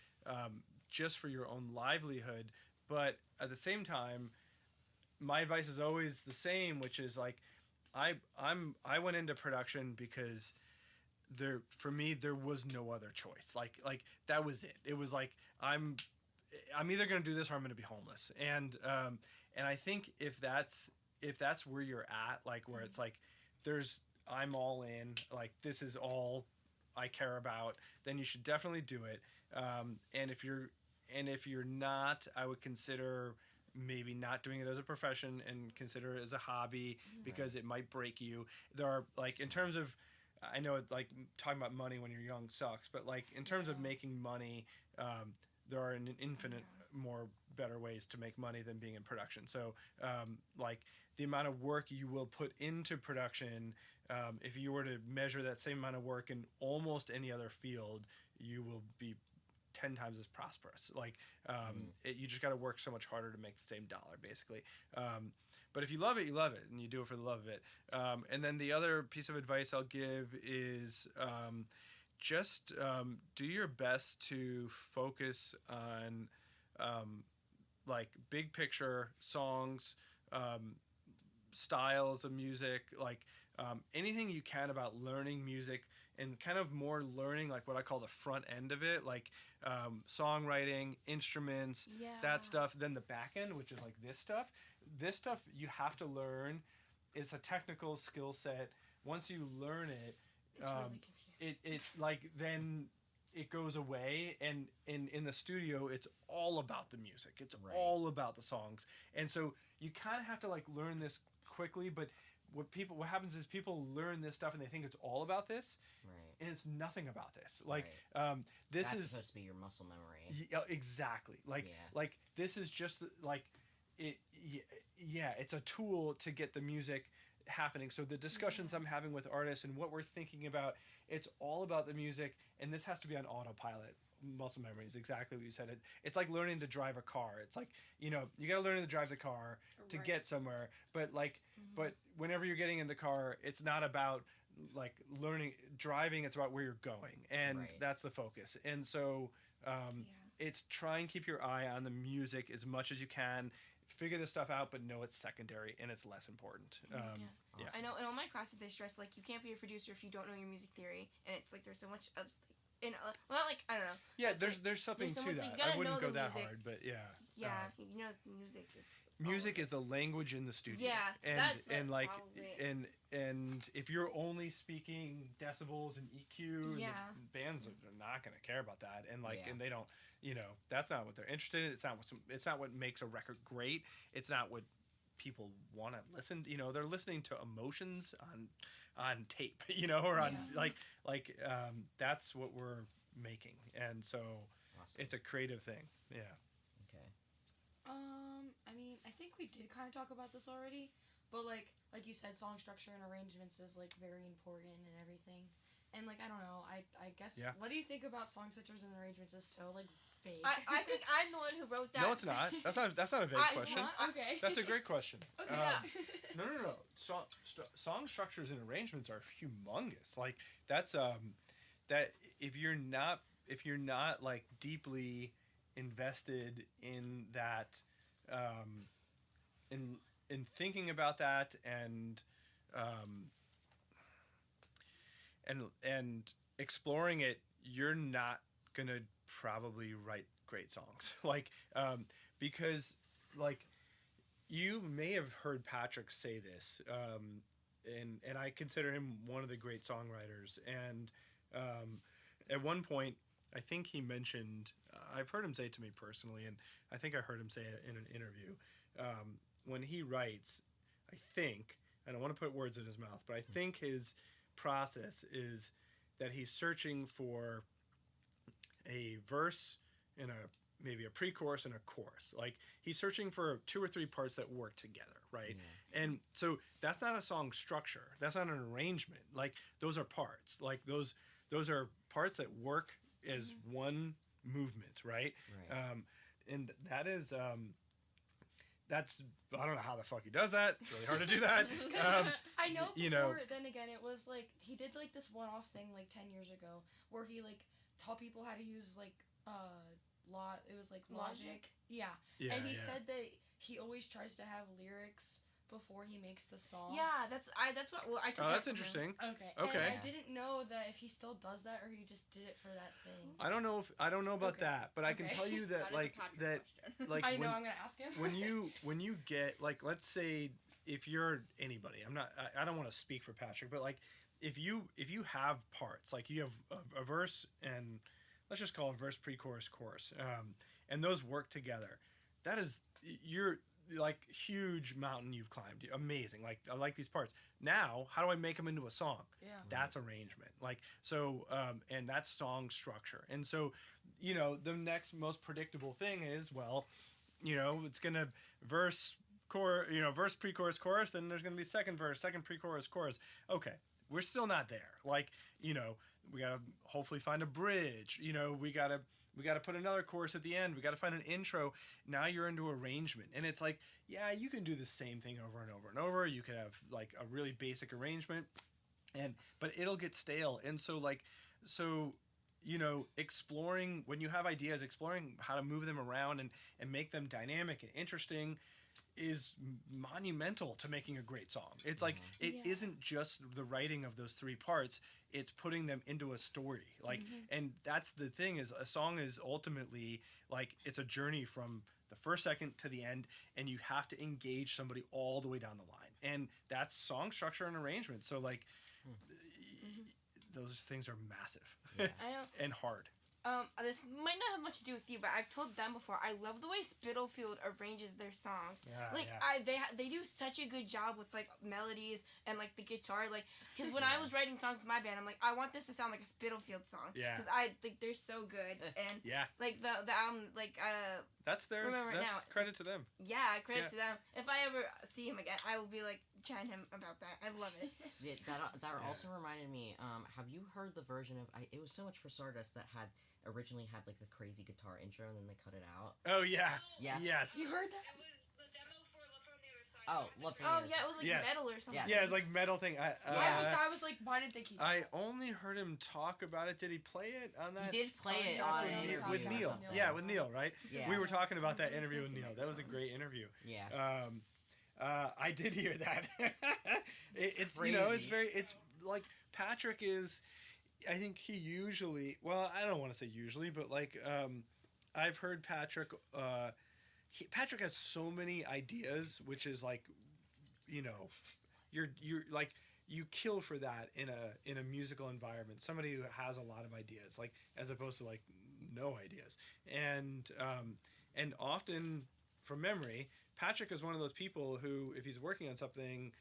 just for your own livelihood, but at the same time my advice is always the same, which is like I went into production because for me there was no other choice. Like that was it. It was like I'm either going to do this or I'm going to be homeless. And I think if that's where you're at, like where it's like I'm all in, like this is all I care about, then you should definitely do it. And if you're not, I would consider maybe not doing it as a profession and consider it as a hobby, because it might break you. There are, like, in terms of, I know it's like talking about money when you're young sucks, but like in terms of making money, there are an infinite more better ways to make money than being in production. So like the amount of work you will put into production, if you were to measure that same amount of work in almost any other field, you will be 10 times as prosperous. Like you just got to work so much harder to make the same dollar, basically. But if you love it, you love it, and you do it for the love of it. And then the other piece of advice I'll give is just do your best to focus on like big picture songs, styles of music, like anything you can about learning music, and kind of more learning like what I call the front end of it, like songwriting, instruments, that stuff. Then the back end, which is like this stuff you have to learn. It's a technical skill set. Once you learn it, It's really confusing. it like then it goes away, and in the studio it's all about the music. It's all about the songs. And so you kind of have to like learn this quickly, but what happens is people learn this stuff and they think it's all about this, and it's nothing about this. Like this That's is supposed to be your muscle memory. Yeah, exactly. Like like this is just like it. Yeah, it's a tool to get the music happening. So the discussions I'm having with artists and what we're thinking about, it's all about the music, and this has to be on autopilot. Muscle memory is exactly what you said. It's like learning to drive a car. It's like, you know, you got to learn to drive the car to get somewhere, but like but whenever you're getting in the car, it's not about like driving, it's about where you're going, and that's the focus. And so It's try and keep your eye on the music as much as you can. Figure this stuff out, but know it's secondary and it's less important. Yeah. I know in all my classes they stress like you can't be a producer if you don't know your music theory, and it's like there's so much of well, not like I don't know. Yeah, there's something there's to something- that. I wouldn't know go the that music. hard, but yeah. Yeah, you know music is. Music is the language in the studio. Yeah, and that's what and like probably- and if you're only speaking decibels and EQ, Yeah. and the bands are not going to care about that, and like Yeah. and they don't, that's not what they're interested in. It's not what makes a record great. It's not what people want to listen. They're listening to emotions on tape, or on that's what we're making, and so Awesome. it's a creative thing. Yeah. Okay. I mean, I think we did kind of talk about this already, but like you said, song structure and arrangements is like very important and everything. And like I don't know, I guess what do you think about song structures and arrangements is so like vague? I think I'm the one who wrote that. No, it's not. That's not a vague It's question. not? Okay. That's a great question. Okay. No. Song structures and arrangements are humongous. Like that's that if you're not like deeply invested in that, in thinking about that and exploring it, you're not gonna probably write great songs. Because like you may have heard Patrick say this, and I consider him one of the great songwriters. And at one point, I think he mentioned, I've heard him say it to me personally, and I think I heard him say it in an interview. When he writes, I think, I don't want to put words in his mouth, but I think his process is that he's searching for a verse and maybe a pre-chorus and a chorus. Like he's searching for 2 or 3 parts that work together, right? Yeah. And so that's not a song structure. That's not an arrangement. Like those are parts. Like those are parts that work as one movement, right? And that is that's I don't know how the fuck he does that. It's really hard to do that. I know before, then again, it was like he did like this one-off thing like 10 years ago where he like taught people how to use like it was like Logic. Yeah. And he said that he always tries to have lyrics before he makes the song. Yeah, that's what I took. Oh, that's interesting. Okay. Okay. And I didn't know that if he still does that or he just did it for that thing. I don't know about that, but I can tell you that I know I'm gonna ask him. when you get like, let's say if you're anybody, I don't want to speak for Patrick, but like if you have parts, like you have a verse and let's just call it verse, pre-chorus, chorus, and those work together, that is you're like huge mountain you've climbed. Amazing. Like I like these parts. Now, how do I make them into a song? Yeah. That's arrangement. Like so, and that's song structure. And so, the next most predictable thing is, it's gonna verse, verse, pre-chorus, chorus. Then there's gonna be second verse, second pre-chorus, chorus. Okay, we're still not there. Like, we gotta hopefully find a bridge. We gotta put another chorus at the end. We gotta find an intro. Now you're into arrangement, and it's like, yeah, you can do the same thing over and over and over. You could have like a really basic arrangement, but it'll get stale. And so exploring when you have ideas, exploring how to move them around and make them dynamic and interesting is monumental to making a great song. It's like it isn't just the writing of those 3 parts, it's putting them into a story. Like and that's the thing, is a song is ultimately like it's a journey from the first second to the end, and you have to engage somebody all the way down the line. And that's song structure and arrangement. So like those things are massive. I know. And hard. This might not have much to do with you, but I've told them before, I love the way Spitalfield arranges their songs. They do such a good job with like melodies and like the guitar, like because when I was writing songs with my band, I'm like, I want this to sound like a Spitalfield song. Yeah. Because I think they're so good, and like the album, like that's credit to them. Yeah, credit to them. If I ever see him again, I will be like chatting him about that. I love it. That also reminded me. Have you heard the version of? It was So Much for Stardust that originally had like the crazy guitar intro and then they cut it out. Oh yeah. Yeah. Yes. You heard that? It was the demo for Love from the Other Side. Oh, love for Oh years. yeah, it was like Yes. metal or something. Yeah, it's like metal thing. I was like, why didn't they keep it? I only heard him talk about it. Did he play it on that? He did play it podcast on with an Neil. interview. with or Neil. something. Yeah, with Neil, right? Yeah. We were talking about that Yeah. interview with Neil. That was a great interview. Yeah. I did hear that. It's you know, it's crazy. very, it's like Patrick is, I think he usually, well, I don't want to say usually, but like I've heard Patrick Patrick has so many ideas, which is like, you know, you're like, you kill for that in a musical environment. Somebody who has a lot of ideas, like, as opposed to like no ideas. And often from memory, Patrick is one of those people who, if he's working on something,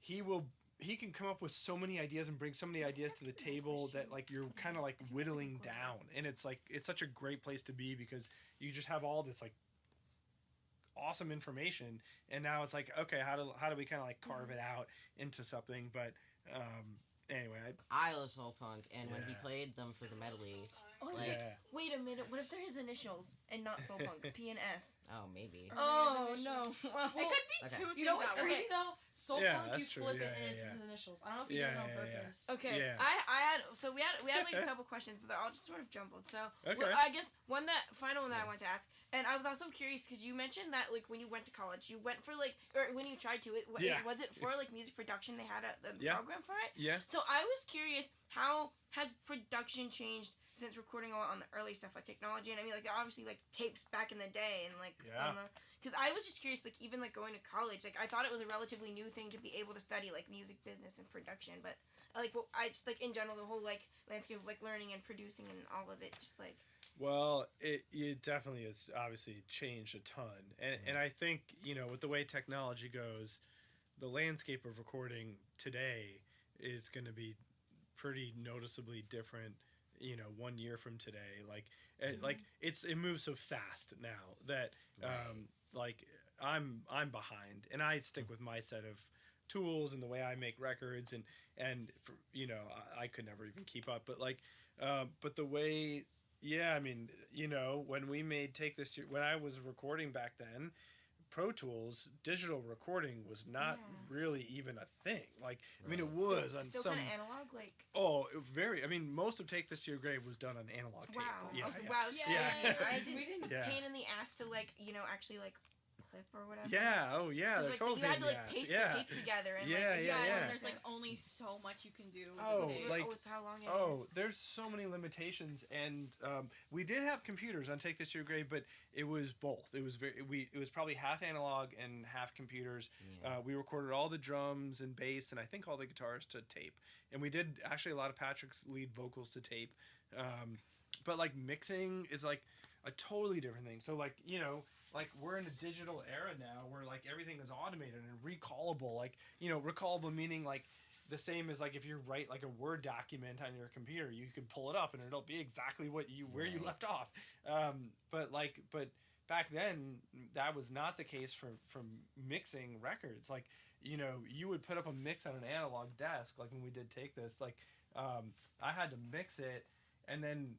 he can come up with so many ideas and bring so many ideas to the table that like you're kind of like whittling down, and it's like, it's such a great place to be because you just have all this like awesome information, and now it's like, okay, how do we kind of like carve it out into something? But anyway, I love soul punk, and when he Yeah. played them for the medley, Oh, Like- yeah. wait a minute. What if they're his initials and not Soul Punk? P and S. oh maybe. Oh his no. It could be Okay. two things. You know what's at once. crazy though? Soul Yeah, Punk, you that's true. flip Yeah, it and yeah, it's yeah. his initials. I don't know if you Yeah, did it on yeah, yeah. purpose. Okay, Yeah. I had we had like a couple questions, but they're all just sort of jumbled. So Okay. well, I guess final one that I want to ask, and I was also curious because you mentioned that like when you went to college, you went for like, or when you tried to, Yeah. was it for like music production? They had the Yeah. program for it. Yeah. So I was curious, how has production changed since recording a lot on the early stuff like technology? And I mean, like, there are obviously like tapes back in the day, and like Yeah. because I was just curious, like even like going to college, like I thought it was a relatively new thing to be able to study like music business and production, but like well, I just like in general the whole like landscape of like learning and producing and all of it, just like Well, it definitely has obviously changed a ton. And I think, you know, with the way technology goes, the landscape of recording today is going to be pretty noticeably different, you know, 1 year from today. Like, like it moves so fast now that, like I'm behind, and I stick with my set of tools and the way I make records, and for, you know, I could never even keep up, but like, but the way, yeah, I mean, you know, when we made Take This to, when I was recording back then, Pro Tools digital recording was not really even a thing. Like, I mean, it was on still some. kind of analog, like Very. I mean, most of Take This to Your Grave was done on analog tape. wow, Yeah, okay, yeah. wow, it's Yeah. crazy. I We didn't Yeah. pain in the ass to like actually like clip or whatever. Yeah. Oh, yeah. 'Cause, They're like, totally you had to like pain in the paste ass. Yeah. the tapes together and Yeah, like yeah, and yeah. there's like only so much you can do. with Oh, the tape. like- with how long it Oh, is. there's so many limitations, and we did have computers on Take This to Your Grave, but it was both. It was it was probably half analog and half computers. Yeah. We recorded all the drums and bass, and I think all the guitars to tape, and we did actually a lot of Patrick's lead vocals to tape. But like mixing is like a totally different thing. So like, you know, like we're in a digital era now where like everything is automated and recallable. Like, you know, recallable meaning like the same as like if you write like a Word document on your computer, you can pull it up and it'll be exactly what where you Right. left off. But back then that was not the case for mixing records. Like, you know, you would put up a mix on an analog desk, like when we did Take This, like I had to mix it, and then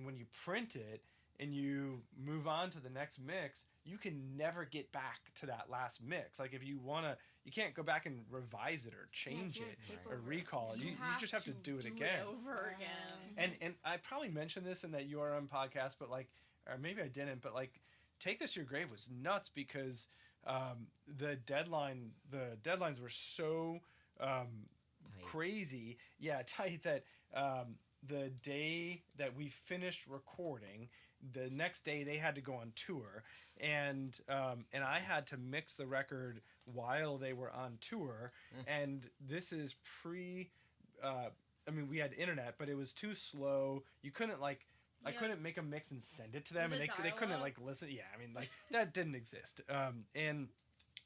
when you print it and you move on to the next mix, you can never get back to that last mix. Like if you you can't go back and revise it or change you it tape or over it. recall it. You just have to do it again. over again. And I probably mentioned this in that URM podcast, but like, or maybe I didn't, but like, Take This to Your Grave was nuts because the deadlines were so crazy, tight, that the day that we finished recording, the next day they had to go on tour, and I had to mix the record while they were on tour, and this is pre. I mean, we had internet, but it was too slow. You couldn't like. I Yeah. couldn't make a mix and send it to them, Was and it they couldn't dial-up? like listen. Yeah, I mean, like that didn't exist. And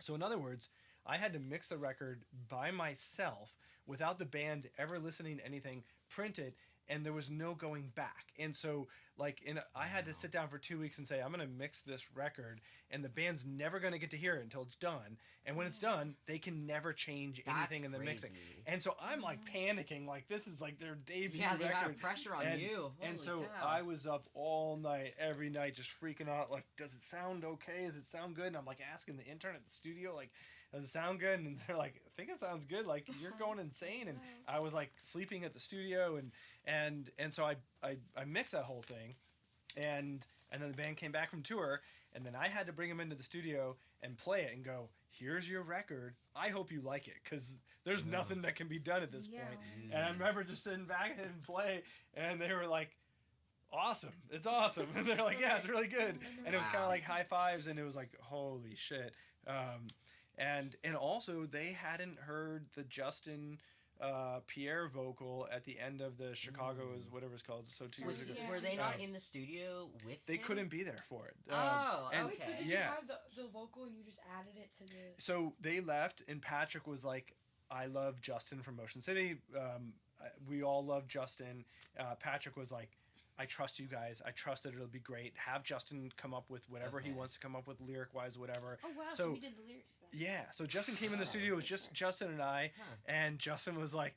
so in other words, I had to mix the record by myself without the band ever listening to anything, print it, and there was no going back. And so I had to sit down for 2 weeks and say, I'm going to mix this record, and the band's never going to get to hear it until it's done. And when it's done, they can never change anything in the mixing. And so I'm like panicking, like this is like their debut record. Yeah, the amount of pressure on you. And Holy so cow. I was up all night, every night, just freaking out. Like, does it sound okay? Does it sound good? And I'm like asking the intern at the studio, like, does it sound good? And they're like, I think it sounds good. Like, you're going insane. And I was like sleeping at the studio, and so I mixed that whole thing, and then the band came back from tour, and then I had to bring them into the studio and play it and go, here's your record. I hope you like it, because there's nothing that can be done at this point. And I remember just sitting back and play, and they were like, awesome, it's awesome. And they're like, yeah, it's really good. And it was kind of like high fives, and it was like, holy shit. And also they hadn't heard the Justin Pierre vocal at the end of the Chicago's whatever it's called. So 2 years ago. Were they not in the studio with They him? couldn't be there for it. Okay. Wait, so did you have the vocal and you just added it to the... So they left, and Patrick was like, I love Justin from Motion City. We all love Justin. Patrick was like, I trust you guys. I trust that it'll be great. Have Justin come up with whatever he wants to come up with, lyric-wise, whatever. Oh, wow, so you did the lyrics then. Yeah, so Justin came in the studio. It was just Justin and I, and Justin was like,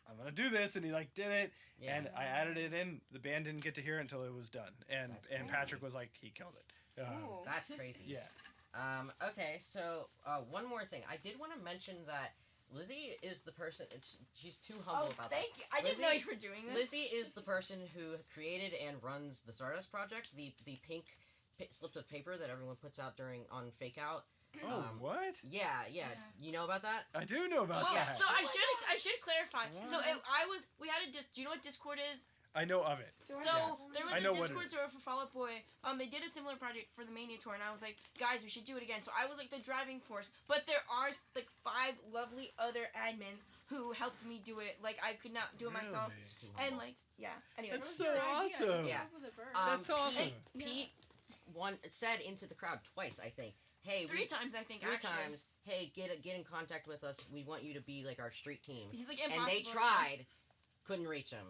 I'm going to do this, and he like did it, and I added it in. The band didn't get to hear it until it was done, and Patrick was like, he killed it. That's crazy. Yeah. Okay, so one more thing. I did want to mention that Lizzie is the person. She's too humble about thank this. you. I didn't know you were doing this. Lizzie is the person who created and runs the Stardust Project, the pink slips of paper that everyone puts out on Fake Out. What? Yeah. You know about that? I do know about that. So I should clarify. What? So we had a do you know what Discord is? I know of it. So there was a Discord server for Fall Out Boy. They did a similar project for the Mania tour, and I was like, guys, we should do it again. So I was like the driving force. But there are like 5 lovely other admins who helped me do it. Like I could not do it myself. And like anyway. That's so awesome. Yeah. That's awesome. Pete said into the crowd twice, I think. Hey, 3 times I think. 3 actually. times. Hey, get in contact with us. We want you to be like our street team. He's like and impossible. they tried. Couldn't reach him.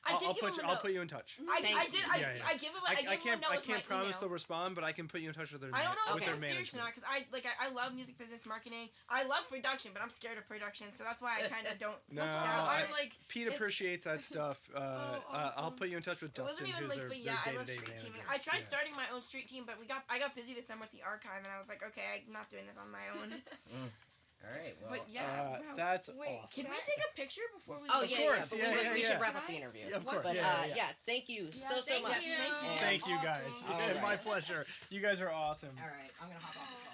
I'll put you in touch. I give him. I can't promise they'll respond, but I can put you in touch with their. I don't know with if their I'm serious or not, because I love music business marketing. I love production, but I'm scared of production, so that's why I kind of don't. No, Pete appreciates that stuff. Awesome. I'll put you in touch with Dustin, who's their I love day-to-day street manager. teaming. I tried starting my own street team, but I got busy this summer with the archive, and I was like, okay, I'm not doing this on my own. All right. Well. But yeah, that's wait. awesome. Can we take a picture before we? Oh leave? yeah, course, yeah. We should wrap up the Can I? interview. Of course. But Yeah. thank you so thank much. you. And- Thank you guys. All right. My pleasure. You guys are awesome. All right, I'm gonna hop off the call.